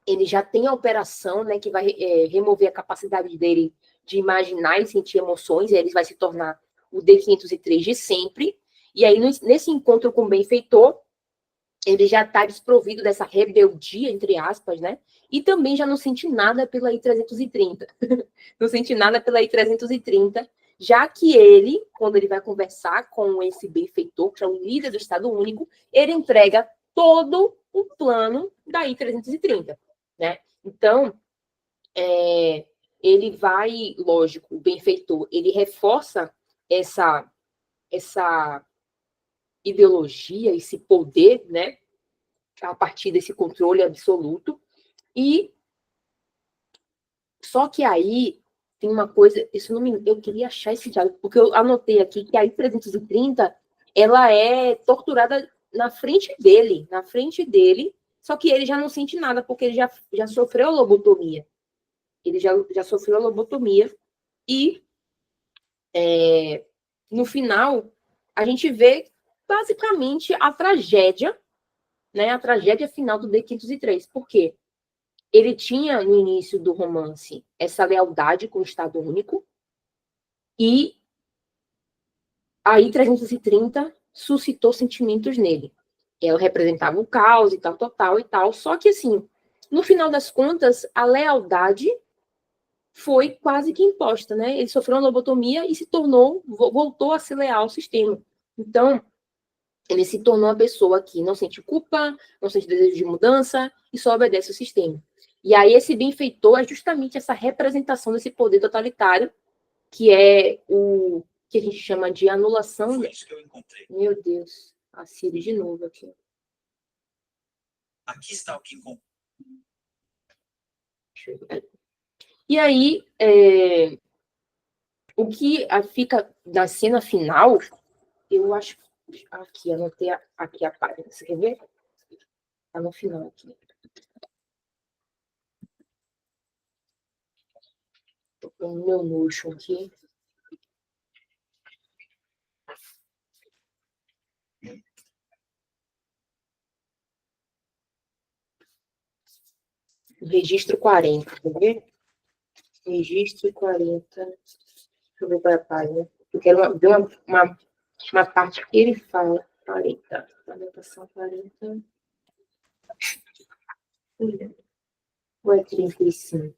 ele já tem a operação, né, que vai remover a capacidade dele de imaginar e sentir emoções, e aí ele vai se tornar o D503 de sempre, e aí nesse encontro com o benfeitor, ele já está desprovido dessa rebeldia, entre aspas, né, e também já não sente nada pela I-330, não sente nada pela I-330, já que ele, quando ele vai conversar com esse benfeitor, que é o líder do Estado Único, ele entrega todo o plano da I-330, né? Então, ele vai, lógico, o benfeitor, ele reforça essa ideologia, esse poder, né? A partir desse controle absoluto. E só que aí tem uma coisa, isso não me, eu queria achar esse diálogo, porque eu anotei aqui que a I-330 ela é torturada na frente dele, só que ele já não sente nada, porque ele já sofreu lobotomia. Ele já sofreu a lobotomia e no final a gente vê basicamente a tragédia, né? A tragédia final do D503. Por quê? Ele tinha no início do romance essa lealdade com o Estado Único e aí 330 suscitou sentimentos nele. Ela representava o caos e tal, total e tal. Só que assim, no final das contas, a lealdade foi quase que imposta, né? Ele sofreu uma lobotomia e voltou a ser leal ao sistema. Então, ele se tornou uma pessoa que não sente culpa, não sente desejo de mudança e só obedece ao sistema. E aí esse benfeitor é justamente essa representação desse poder totalitário, que é o que a gente chama de anulação. Foi isso que eu encontrei. Meu Deus, a Siri de novo aqui. Aqui está o que encontrei. E aí, o que fica na cena final, eu acho. Aqui, anotei aqui a página. Você quer ver? Tá no final aqui. Tô com o meu Notion aqui. Registro 40, quer ver? Registro 40. Deixa eu ver qual é a página. Eu quero ver uma parte que ele fala. 40. Anotação 40. Ou é 35?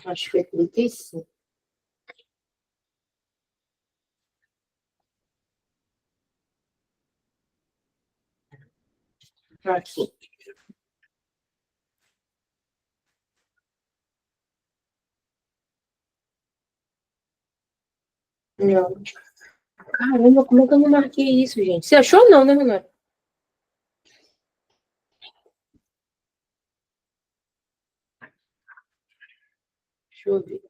Acho que é 35. Aqui. Não. Caramba, como é que eu não marquei isso, gente? Você achou não, né, Renato? Deixa eu ver.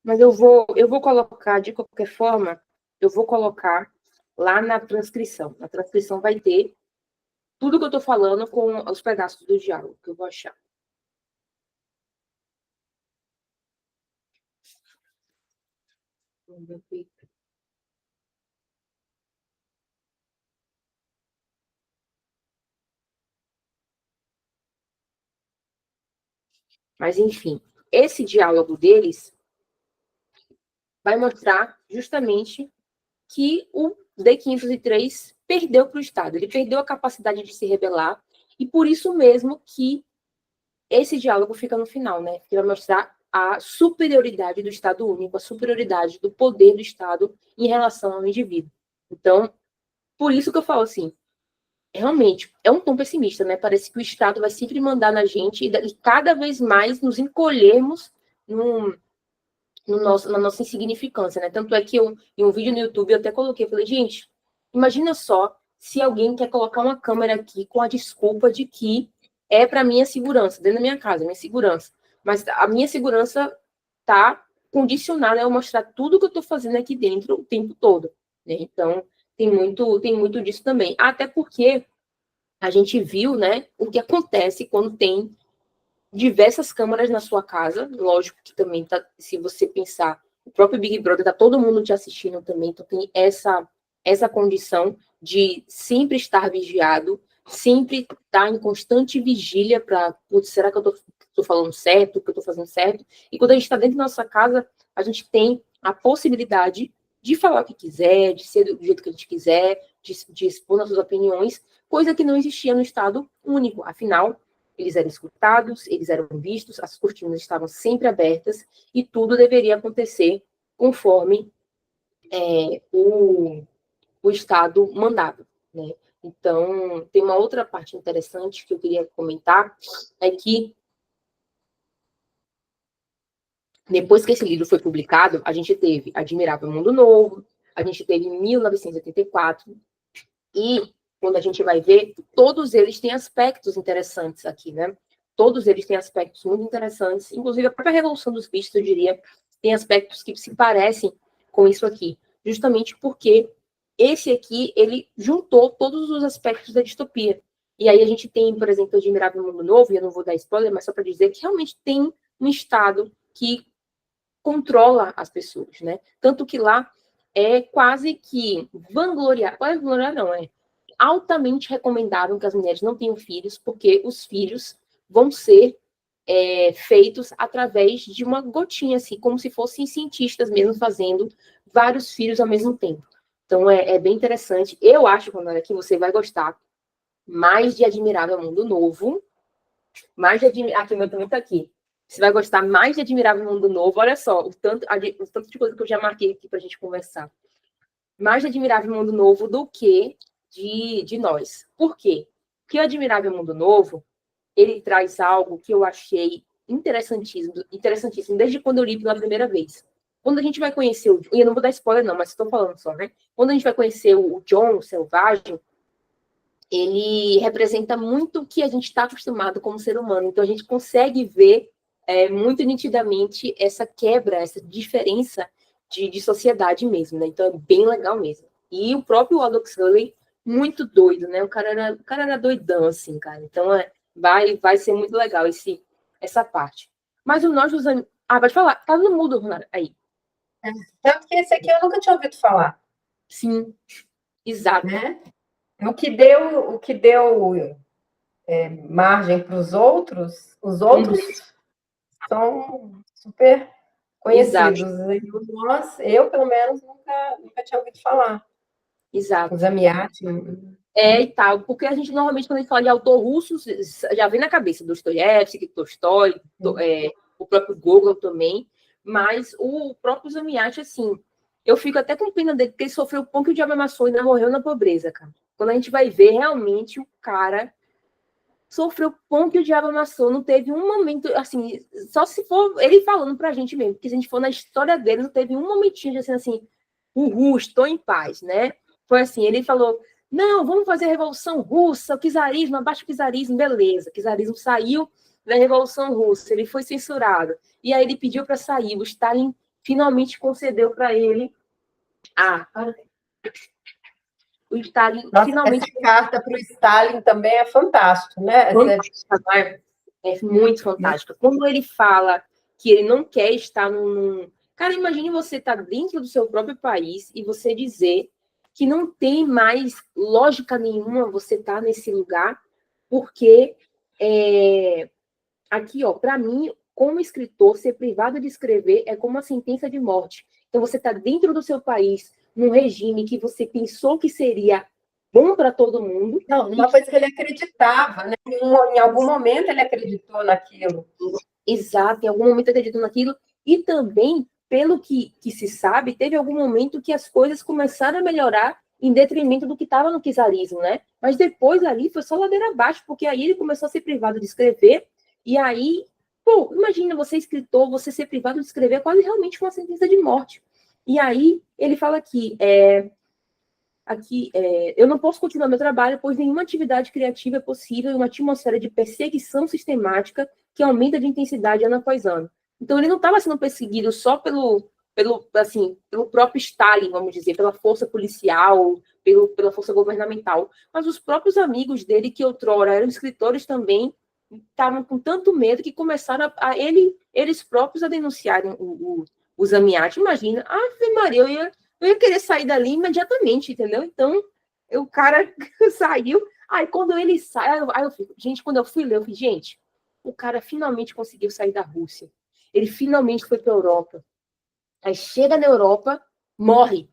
Mas eu vou colocar, de qualquer forma, eu vou colocar lá na transcrição. Na transcrição vai ter tudo que eu tô falando com os pedaços do diálogo que eu vou achar. Mas, enfim, esse diálogo deles vai mostrar justamente que o D503 perdeu para o Estado. Ele perdeu a capacidade de se rebelar e por isso mesmo que esse diálogo fica no final, né? Que vai mostrar a superioridade do Estado Único, a superioridade do poder do Estado em relação ao indivíduo. Então, por isso que eu falo assim, realmente, é um tom pessimista, né? Parece que o Estado vai sempre mandar na gente e cada vez mais nos encolhermos na nossa insignificância, né? Tanto é que em um vídeo no YouTube, eu até coloquei, falei, gente, imagina só se alguém quer colocar uma câmera aqui com a desculpa de que é para minha segurança, dentro da minha casa, minha segurança. Mas a minha segurança tá condicionada a eu mostrar tudo que eu estou fazendo aqui dentro o tempo todo, né? Então, tem muito disso também. Até porque a gente viu, né, o que acontece quando tem diversas câmeras na sua casa. Lógico que também tá, se você pensar, o próprio Big Brother tá todo mundo te assistindo também, então tem essa essa condição de sempre estar vigiado, sempre estar em constante vigília para, será que eu estou falando certo, que eu estou fazendo certo? E quando a gente está dentro da nossa casa, a gente tem a possibilidade de falar o que quiser, de ser do jeito que a gente quiser, de expor nossas opiniões, coisa que não existia no Estado único. Afinal, eles eram escutados, eles eram vistos, as cortinas estavam sempre abertas e tudo deveria acontecer conforme o Estado mandava, né? Então, tem uma outra parte interessante que eu queria comentar, é que depois que esse livro foi publicado, a gente teve Admirável Mundo Novo, a gente teve 1984, e quando a gente vai ver, todos eles têm aspectos interessantes aqui, né? Todos eles têm aspectos muito interessantes, inclusive a própria Revolução dos Bichos, eu diria, tem aspectos que se parecem com isso aqui, justamente porque esse aqui, ele juntou todos os aspectos da distopia. E aí a gente tem, por exemplo, Admirável Mundo Novo, e eu não vou dar spoiler, mas só para dizer que realmente tem um Estado que controla as pessoas, né? Tanto que lá é quase que vangloriar, não é vangloriar não, é altamente recomendável que as mulheres não tenham filhos, porque os filhos vão ser feitos através de uma gotinha, assim, como se fossem cientistas mesmo fazendo vários filhos ao mesmo tempo. Então, é bem interessante. Eu acho, Ronara, que você vai gostar mais de Admirável Mundo Novo, mais de aqui, meu também tá aqui. Você vai gostar mais de Admirável Mundo Novo. Olha só, o tanto de coisa que eu já marquei aqui pra gente conversar. Mais de Admirável Mundo Novo do que de Nós. Por quê? Porque o Admirável Mundo Novo, ele traz algo que eu achei interessantíssimo desde quando eu li pela primeira vez. Quando a gente vai conhecer e eu não vou dar spoiler não, mas estou falando só, né? Quando a gente vai conhecer o John, o selvagem, ele representa muito o que a gente está acostumado como ser humano. Então a gente consegue ver muito nitidamente essa quebra, essa diferença de sociedade mesmo, né? Então é bem legal mesmo. E o próprio Aldous Huxley, muito doido, né? O cara era doidão, assim, cara. Então vai ser muito legal essa parte. Mas o Nós dos Amigos... Ah, pode falar. Tá no mudo, Ronara. Aí. Tanto que esse aqui eu nunca tinha ouvido falar. Sim, exato. Né? O que deu margem para os outros são super conhecidos. Eu, pelo menos, nunca tinha ouvido falar. Exato. Os Amiati. E tal, porque a gente normalmente, quando a gente fala de autor russo, já vem na cabeça Dostoiévski, Tolstói, o próprio Gogol também, mas o próprio Zamiat, assim, eu fico até com pena dele, porque ele sofreu o pão que o diabo amassou e ainda morreu na pobreza, cara. Quando a gente vai ver, realmente, o cara sofreu o pão que o diabo amassou, não teve um momento, assim, só se for ele falando pra gente mesmo, porque se a gente for na história dele, não teve um momentinho de assim, estou em paz, né? Foi assim, ele falou, não, vamos fazer a Revolução Russa, o czarismo, abaixo o czarismo, beleza, o czarismo saiu da Revolução Russa, ele foi censurado, e aí ele pediu para sair, o Stalin finalmente concedeu para ele o Stalin finalmente... Essa carta para o Stalin também é fantástica, né? É muito fantástica. Quando ele fala que ele não quer estar num... Cara, imagine você estar dentro do seu próprio país e você dizer que não tem mais lógica nenhuma você estar nesse lugar, porque aqui, ó, para mim, como escritor, ser privado de escrever é como uma sentença de morte. Então, você está dentro do seu país, num regime que você pensou que seria bom para todo mundo. Não, uma coisa que ele acreditava, né? Em algum momento ele acreditou naquilo. Exato, em algum momento acreditou naquilo. E também, pelo que se sabe, teve algum momento que as coisas começaram a melhorar em detrimento do que estava no czarismo, né? Mas depois ali foi só ladeira abaixo, porque aí ele começou a ser privado de escrever, e aí, pô, imagina você escritor, você ser privado de escrever é quase realmente uma sentença de morte. E aí ele fala aqui, eu não posso continuar meu trabalho, pois nenhuma atividade criativa é possível em uma atmosfera de perseguição sistemática que aumenta de intensidade ano após ano. Então, ele não estava sendo perseguido só pelo próprio Stalin, vamos dizer, pela força policial, pela força governamental, mas os próprios amigos dele, que outrora eram escritores também, estavam com tanto medo que começaram eles próprios a denunciarem o Zamiat. Imagina, Ave Maria, eu ia querer sair dali imediatamente, entendeu? Então, o cara saiu. Aí, quando ele sai, aí eu fico, gente, quando eu fui ler, eu falei, gente, o cara finalmente conseguiu sair da Rússia. Ele finalmente foi para a Europa. Aí chega na Europa, morre.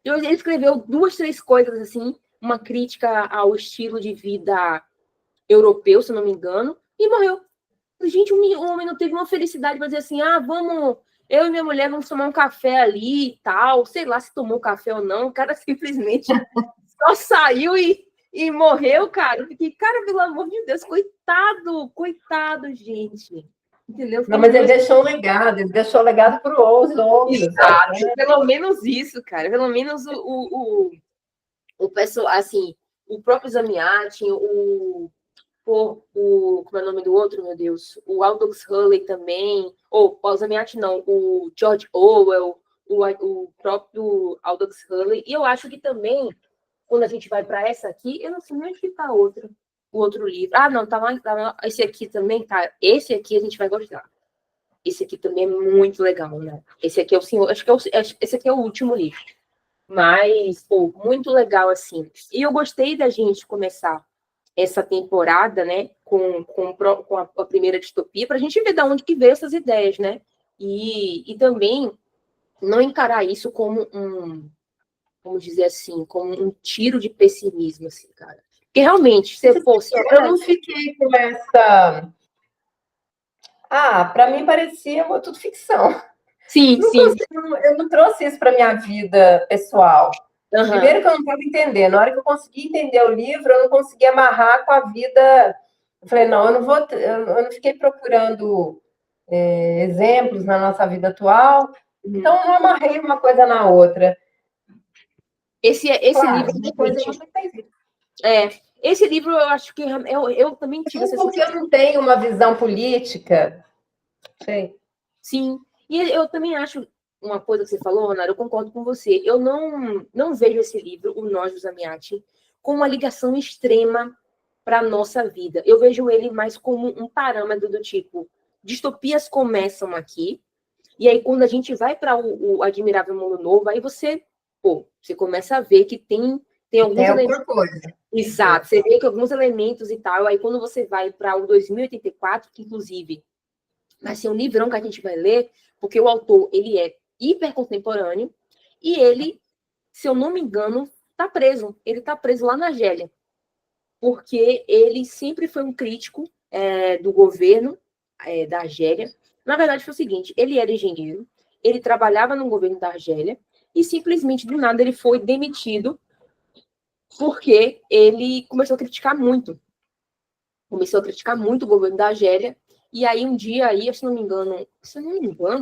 Ele escreveu 2, 3 coisas, assim, uma crítica ao estilo de vida europeu, se não me engano, e morreu. Gente, o homem não teve uma felicidade para dizer assim, vamos, eu e minha mulher vamos tomar um café ali e tal, sei lá se tomou café ou não, o cara simplesmente só saiu e morreu, cara. Porque, cara, pelo amor de Deus, coitado, gente. Entendeu? Não, mas ele deixou um legado, ele deixou um legado para os outros. Exato, né? Pelo menos isso, cara. Pelo menos o pessoal, assim, o próprio Zamiatin, como é o nome do outro, meu Deus? O Aldous Huxley também, ou o Zamiatin não, o George Orwell, o próprio Aldous Huxley. E eu acho que também, quando a gente vai para essa aqui, eu não sei nem onde está o outro livro. Não, tá lá, esse aqui também, tá. Esse aqui a gente vai gostar. Esse aqui também é muito legal, né? Esse aqui é o senhor, acho que esse aqui é o último livro. Mas, muito legal, assim. E eu gostei da gente começar essa temporada, né, com a primeira distopia, para a gente ver de onde que veio essas ideias, né? E também não encarar isso como vamos dizer assim, como um tiro de pessimismo, assim, cara. Porque realmente, se fosse... Eu não fiquei com essa... para mim parecia tudo ficção. Sim. Eu não trouxe isso para minha vida pessoal. Uhum. Primeiro que eu não estava entendendo. Na hora que eu consegui entender o livro, eu não consegui amarrar com a vida. Eu falei, não, eu não fiquei procurando exemplos na nossa vida atual. Então, eu não amarrei uma coisa na outra. Esse livro... Esse livro, eu acho que eu também tive essa porque eu não tenho uma visão política. Sei. Sim. E eu também acho uma coisa que você falou, Ronara, eu concordo com você. Eu não vejo esse livro, O Nós do Zamiatin, com uma ligação extrema para a nossa vida. Eu vejo ele mais como um parâmetro do tipo, distopias começam aqui, e aí quando a gente vai para o Admirável Mundo Novo, aí você começa a ver que tem alguns elementos. Coisa. Exato, você vê que alguns elementos e tal, aí quando você vai para o 2084, que inclusive vai ser um livrão que a gente vai ler, porque o autor, ele é hipercontemporâneo, e ele, se eu não me engano, está preso. Ele está preso lá na Argélia, porque ele sempre foi um crítico do governo da Argélia. Na verdade, foi o seguinte, ele era engenheiro, ele trabalhava no governo da Argélia, e simplesmente, do nada, ele foi demitido porque ele começou a criticar muito. Começou a criticar muito o governo da Argélia. E aí, um dia, se não me engano,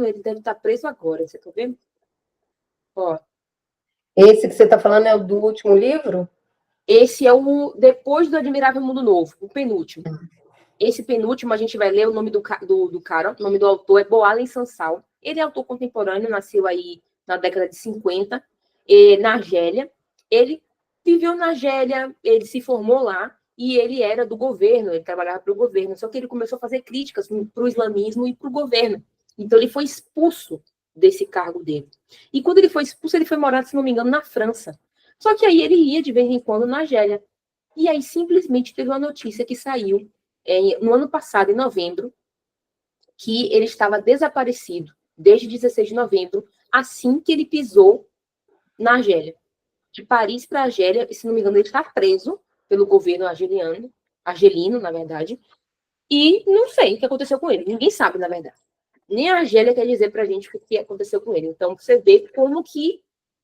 ele deve estar preso agora. Você tá vendo? Ó. Esse que você está falando é o do último livro? Esse é o Depois do Admirável Mundo Novo, o penúltimo. Esse penúltimo, a gente vai ler o nome do cara. O nome do autor é Boalen Sansal. Ele é autor contemporâneo, nasceu aí na década de 50, na Argélia. Ele viveu na Argélia, ele se formou lá, e ele era do governo, ele trabalhava para o governo, só que ele começou a fazer críticas para o islamismo e para o governo. Então, ele foi expulso desse cargo dele. E quando ele foi expulso, ele foi morar, se não me engano, na França. Só que aí ele ia de vez em quando na Argélia. E aí, simplesmente, teve uma notícia que saiu no ano passado, em novembro, que ele estava desaparecido desde 16 de novembro, assim que ele pisou na Argélia. De Paris para a Argélia, e se não me engano, ele está preso pelo governo argelino, na verdade, e não sei o que aconteceu com ele. Ninguém sabe, na verdade. Nem a Argélia quer dizer pra gente o que aconteceu com ele. Então, você vê como que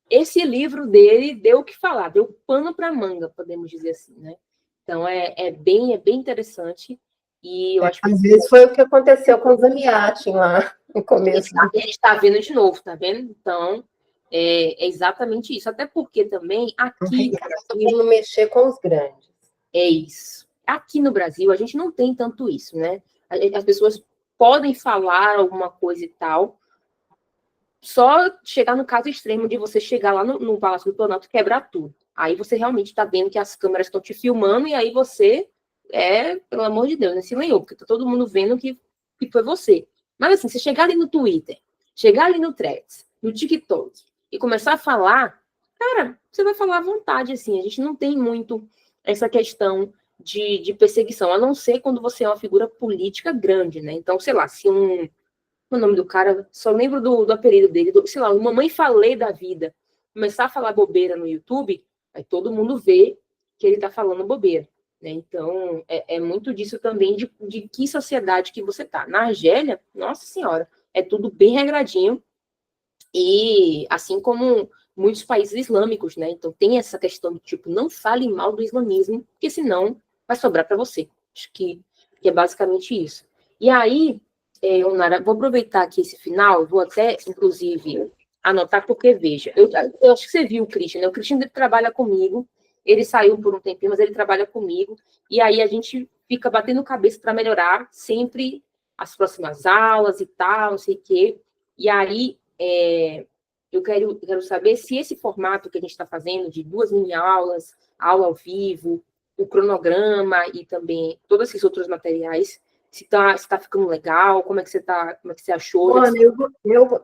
esse livro dele deu o que falar, deu pano para manga, podemos dizer assim, né? Então, é bem interessante. E eu acho que... Às vezes foi o que aconteceu com o Zamiatin lá no começo. A gente está vendo de novo, tá vendo? Então, é exatamente isso. Até porque também aqui... Não mexer com os grandes. É isso. Aqui no Brasil, a gente não tem tanto isso, né? As pessoas podem falar alguma coisa e tal, só chegar no caso extremo de você chegar lá no Palácio do Planalto e quebrar tudo. Aí você realmente está vendo que as câmeras estão te filmando e aí você pelo amor de Deus, né? Se lenhou, porque tá todo mundo vendo que foi você. Mas assim, você chegar ali no Twitter, chegar ali no Threads, no TikTok, e começar a falar, cara, você vai falar à vontade, assim. A gente não tem muito essa questão de perseguição, a não ser quando você é uma figura política grande, né? Então, sei lá, se o nome do cara, só lembro do apelido dele, sei lá, o Mamãe Falei da vida, começar a falar bobeira no YouTube, aí todo mundo vê que ele tá falando bobeira, né? Então, é muito disso também, de que sociedade que você tá. Na Argélia, nossa senhora, é tudo bem regradinho, e assim como muitos países islâmicos, né? Então tem essa questão do tipo, não fale mal do islamismo, porque senão vai sobrar para você. Acho que é basicamente isso. E aí, Onara, vou aproveitar aqui esse final, vou até, inclusive, anotar, porque, veja, eu acho que você viu o Christian, né? O Christian trabalha comigo, ele saiu por um tempinho, mas ele trabalha comigo, e aí a gente fica batendo cabeça para melhorar sempre as próximas aulas e tal, não sei o quê. E aí, eu quero saber se esse formato que a gente está fazendo, de 2 mini-aulas, aula ao vivo, o cronograma e também todos esses outros materiais, se tá ficando legal, como é que você achou? Mano,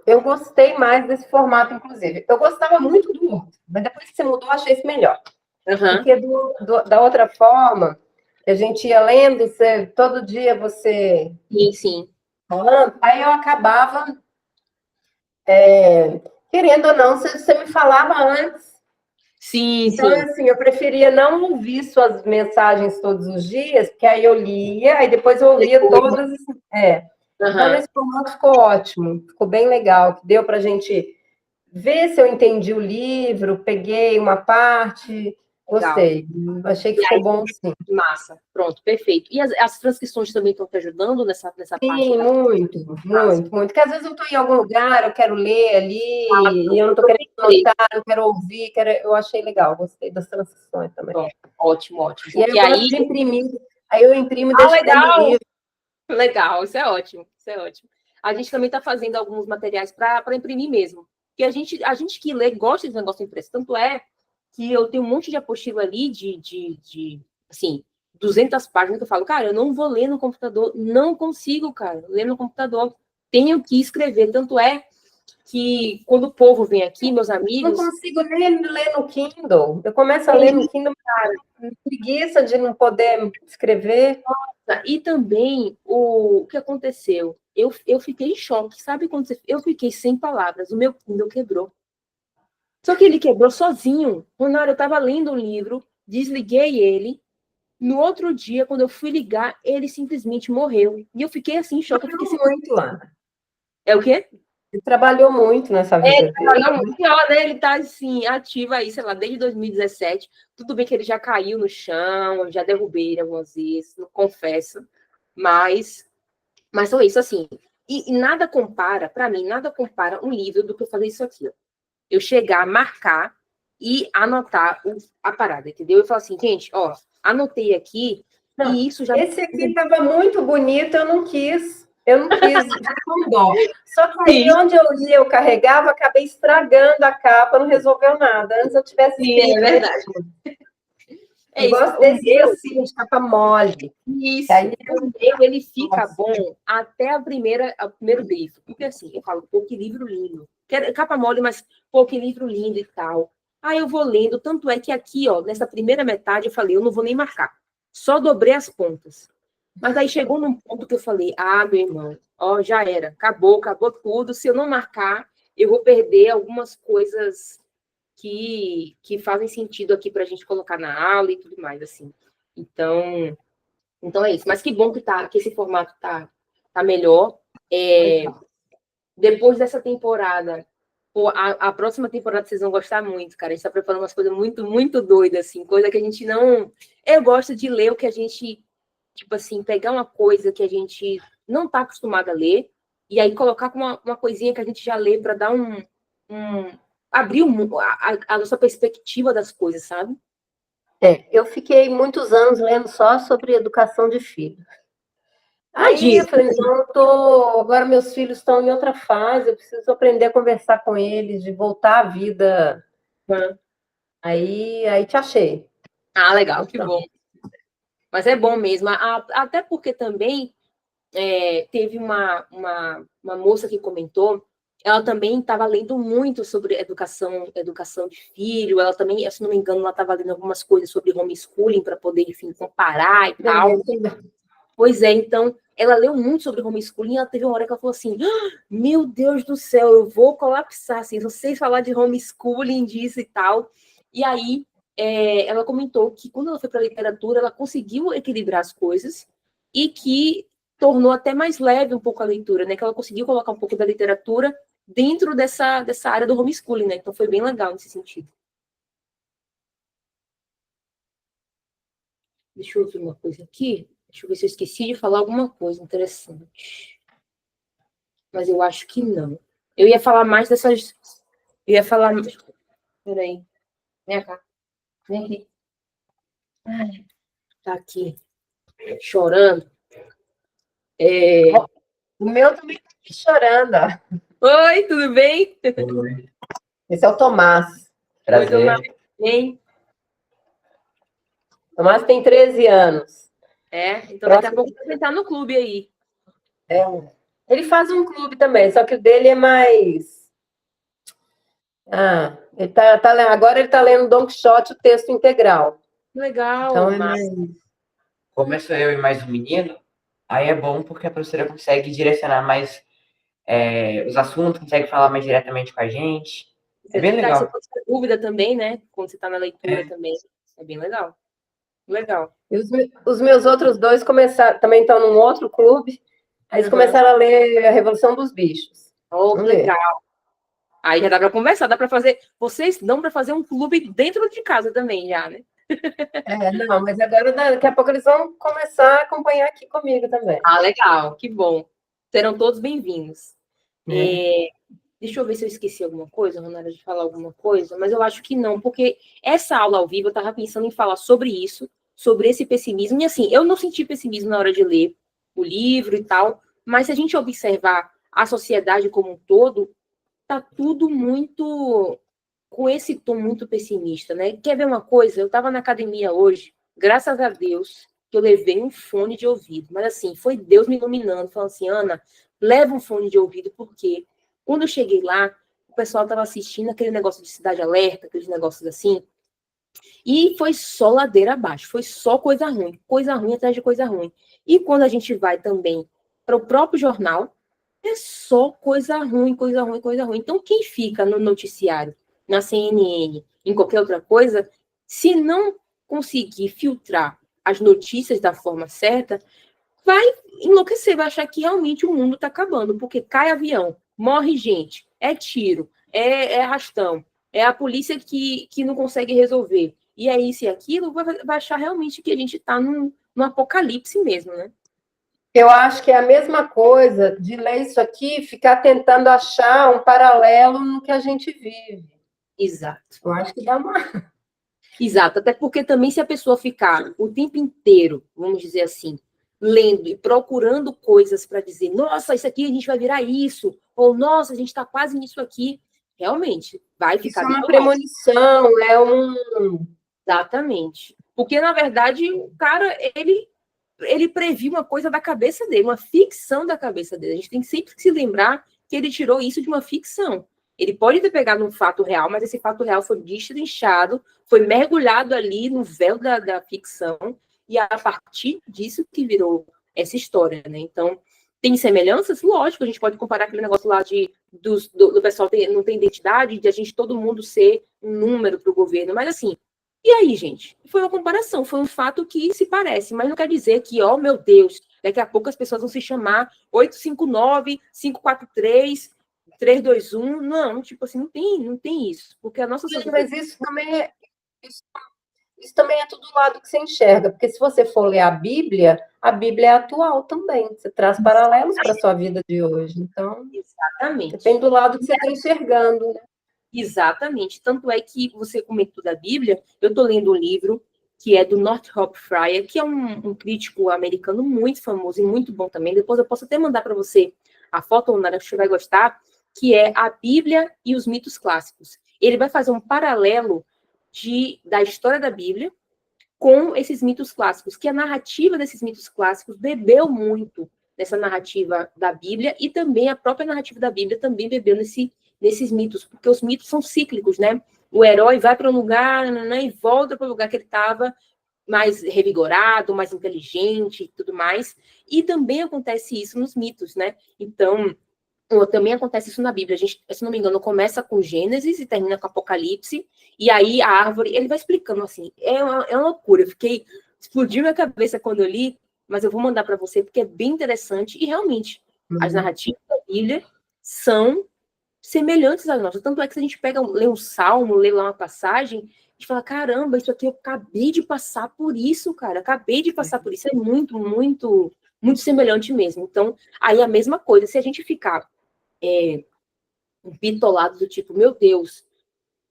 eu gostei mais desse formato, inclusive. Eu gostava muito do outro, mas depois que você mudou, eu achei esse melhor. Uhum. Porque da outra forma, a gente ia lendo, todo dia você Sim, sim. falando, aí eu acabava, querendo ou não, você me falava antes. Sim, Então, sim. assim, eu preferia não ouvir suas mensagens todos os dias, porque aí eu lia, aí depois eu ouvia Depois, todas. Então, uhum. nesse formato ficou ótimo, ficou bem legal, que deu para a gente ver se eu entendi o livro, peguei uma parte, Legal. gostei. Achei que E ficou aí, bom, sim. massa. Pronto, perfeito. E as transcrições também estão te ajudando nessa parte Sim, da muito, massa? muito, muito. Porque às vezes eu estou em algum lugar, eu quero ler ali, e eu não Eu estou querendo também creio. anotar, não quero ouvir, eu achei legal, gostei das transições também. Pronto. Ótimo, ótimo. E aí eu Porque gosto aí. de imprimir, aí eu imprimo e Ah, deixo dentro do legal! livro. Legal, isso é ótimo, isso é ótimo. A gente também está fazendo alguns materiais para imprimir mesmo. Porque a gente que lê gosta de negócio impresso. Tanto é que eu tenho um monte de apostila ali assim, 200 páginas que eu falo, cara, eu não vou ler no computador, não consigo, cara, ler no computador. Tenho que escrever. Tanto é que quando o povo vem aqui, meus Não amigos, consigo nem ler no Kindle. Eu começo a é ler no isso, Kindle, cara. preguiça de não poder escrever. E também o que aconteceu? Eu fiquei em choque, sabe quando eu fiquei sem palavras, o meu Kindle quebrou. Só que ele quebrou sozinho. Quando eu estava lendo o livro, desliguei ele. No outro dia, quando eu fui ligar, ele simplesmente morreu. E eu fiquei assim em choque. Eu fiquei assim, Muito, Ana. é o quê? Ele trabalhou muito nessa Ele vida dele. trabalhou muito. E, ó, né, ele tá assim, ativo aí, sei lá, desde 2017. Tudo bem que ele já caiu no chão, eu já derrubei ele algumas vezes, não confesso. Mas são isso, assim. E nada compara, para mim, nada compara um livro do que eu fazer isso aqui. Ó. Eu chegar, marcar e anotar a parada, entendeu? Eu falo assim, gente, ó, anotei aqui Não, e isso já. esse aqui estava muito bonito, eu não quis. Eu não quis, fiquei com dó. Só que aí, Sim, onde eu ia, eu carregava, acabei estragando a capa, não resolveu nada. Antes eu tivesse sim, é escrito verdade. direitinho. É Eu isso. gosto O desses meu, assim, de capa mole. Que aí isso. O meu, ele fica nossa, bom até o primeiro grifo. Porque assim, eu falo, pô, que livro lindo. Capa mole, mas, pô, que livro lindo e tal. Aí eu vou lendo, tanto é que aqui, ó, nessa primeira metade, eu falei, eu não vou nem marcar. Só dobrei as pontas. Mas aí chegou num ponto que eu falei, ah, meu irmão, ó, já era, acabou tudo. Se eu não marcar, eu vou perder algumas coisas que fazem sentido aqui para a gente colocar na aula e tudo mais, assim. Então é isso. Mas que bom que esse formato tá melhor. Depois dessa temporada, pô, a próxima temporada vocês vão gostar muito, cara. A gente tá preparando umas coisas muito, muito doidas, assim, coisa que a gente não. Eu gosto de ler o que a gente, tipo assim, pegar uma coisa que a gente não tá acostumado a ler, e aí colocar com uma coisinha que a gente já lê para dar um abrir a nossa perspectiva das coisas, sabe? eu fiquei muitos anos lendo só sobre educação de filho. Aí eu Imagina. falei, então agora meus filhos estão em outra fase, eu preciso aprender a conversar com eles, de voltar à vida. Aí te achei. Ah, legal, que Então, bom. Mas é bom mesmo. Até porque também teve uma moça que comentou. ela também estava lendo muito sobre educação de filho, ela também, se não me engano, ela estava lendo algumas coisas sobre homeschooling para poder, enfim, comparar e tal. Pois é, então, ela leu muito sobre homeschooling, e ela teve uma hora que ela falou assim, meu Deus do céu, eu vou colapsar, assim, vocês falar de homeschooling, disso e tal. E aí, ela comentou que quando ela foi para a literatura, ela conseguiu equilibrar as coisas e que tornou até mais leve um pouco a leitura, né? Que ela conseguiu colocar um pouco da literatura dentro dessa área do homeschooling, né? Então foi bem legal nesse sentido. Deixa eu ver uma coisa aqui. Deixa eu ver se eu esqueci de falar alguma coisa interessante. Mas eu acho que não. Eu ia falar mais dessas... Eu ia falar... Peraí. Vem cá. Vem aqui. Ai, tá aqui. Chorando. O meu também tá aqui chorando, ó. Oi, tudo bem? Oi. Esse é o Tomás. Prazer. Oi, Tomás. Bem? Tomás tem 13 anos. Então daqui a pouco vai entrar no clube aí. Ele faz um clube também, só que o dele é mais... ele agora ele está lendo Don Quixote, o texto integral. Legal, Então é mas... Como sou eu e mais um menino, aí é bom porque a professora consegue direcionar mais os assuntos, consegue falar mais diretamente com a gente. É bem legal. Você pode ter dúvida também, né? Quando você está na leitura também. É bem legal. Legal. E os meus outros dois começaram, também estão num outro clube, aí eles começaram a ler A Revolução dos Bichos. Oh, legal. Aí já dá para conversar, dá para fazer... Vocês dão para fazer um clube dentro de casa também já, né? Não, mas agora daqui a pouco eles vão começar a acompanhar aqui comigo também. Ah, legal, que bom. Serão todos bem-vindos. Deixa eu ver se eu esqueci alguma coisa, Ronara, de falar alguma coisa, mas eu acho que não, porque essa aula ao vivo eu estava pensando em falar sobre isso, sobre esse pessimismo, e assim, eu não senti pessimismo na hora de ler o livro e tal, mas se a gente observar a sociedade como um todo, tá tudo muito com esse tom muito pessimista, né? Quer ver uma coisa? Eu estava na academia hoje, graças a Deus, que eu levei um fone de ouvido, mas assim, foi Deus me iluminando, falando assim, Ana, leva um fone de ouvido, porque quando eu cheguei lá, o pessoal estava assistindo aquele negócio de Cidade Alerta, aqueles negócios assim, e foi só ladeira abaixo, foi só coisa ruim atrás de coisa ruim. E quando a gente vai também para o próprio jornal, é só coisa ruim, coisa ruim, coisa ruim. Então, quem fica no noticiário, na CNN, em qualquer outra coisa, se não conseguir filtrar as notícias da forma certa, vai enlouquecer, vai achar que realmente o mundo está acabando, porque cai avião, morre gente, é tiro, é arrastão, é a polícia que não consegue resolver. E é isso e aquilo, vai achar realmente que a gente está num apocalipse mesmo, né? Eu acho que é a mesma coisa de ler isso aqui e ficar tentando achar um paralelo no que a gente vive. Exato. Eu acho que dá uma... Exato, até porque também se a pessoa ficar o tempo inteiro, vamos dizer assim, lendo e procurando coisas para dizer, nossa, isso aqui a gente vai virar isso, ou nossa, a gente está quase nisso aqui, realmente, vai ficar... Isso é uma premonição, é um... Exatamente. Porque, na verdade, o cara, ele previu uma coisa da cabeça dele, uma ficção da cabeça dele. A gente tem sempre que se lembrar que ele tirou isso de uma ficção. Ele pode ter pegado um fato real, mas esse fato real foi destrinchado, foi mergulhado ali no véu da ficção, e a partir disso que virou essa história, né? Então, tem semelhanças? Lógico, a gente pode comparar aquele negócio lá do pessoal não ter identidade, de a gente, todo mundo ser um número para o governo, mas assim, e aí, gente? Foi uma comparação, foi um fato que se parece, mas não quer dizer que, ó, meu Deus, daqui a pouco as pessoas vão se chamar 859, 543, 321. Não, tipo assim, não tem isso. Porque a nossa sociedade... Mas isso também é tudo lado que você enxerga, porque se você for ler a Bíblia é atual também. Você traz paralelos para a sua vida de hoje. Então, exatamente. Depende do lado que você está enxergando, né? Exatamente. Tanto é que você comentou da Bíblia, eu estou lendo um livro que é do Northrop Fryer, que é um crítico americano muito famoso e muito bom também. Depois eu posso até mandar para você a foto, Nara, que você vai gostar, que é a Bíblia e os mitos clássicos. Ele vai fazer um paralelo da história da Bíblia com esses mitos clássicos, que a narrativa desses mitos clássicos bebeu muito nessa narrativa da Bíblia, e também a própria narrativa da Bíblia também bebeu nesses mitos, porque os mitos são cíclicos, né? O herói vai para um lugar, né, e volta para o lugar que ele estava mais revigorado, mais inteligente e tudo mais. E também acontece isso nos mitos, né? Então, também acontece isso na Bíblia. A gente, se não me engano, começa com Gênesis e termina com Apocalipse, e aí a árvore, ele vai explicando assim, é uma loucura. Eu fiquei, explodiu minha cabeça quando eu li, mas eu vou mandar para você, porque é bem interessante, e realmente, as narrativas da Bíblia são semelhantes às nossas. Tanto é que se a gente lê um salmo, lê lá uma passagem, a gente fala, caramba, isso aqui eu acabei de passar por isso, cara, acabei de passar por isso. É muito, muito, muito semelhante mesmo. Então, aí a mesma coisa, se a gente ficar bitolado do tipo, meu Deus,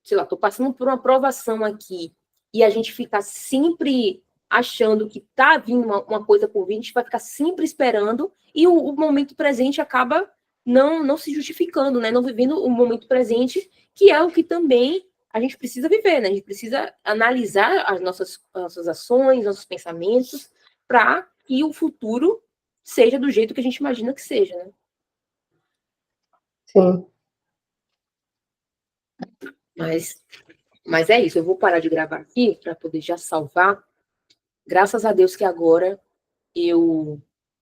sei lá, tô passando por uma provação aqui, e a gente ficar sempre achando que tá vindo uma coisa por vir, a gente vai ficar sempre esperando, e o momento presente acaba não se justificando, né? Não vivendo o momento presente, que é o que também a gente precisa viver, né? A gente precisa analisar as nossas ações, nossos pensamentos, para que o futuro seja do jeito que a gente imagina que seja, né? Sim. Mas é isso, eu vou parar de gravar aqui para poder já salvar. Graças a Deus que agora eu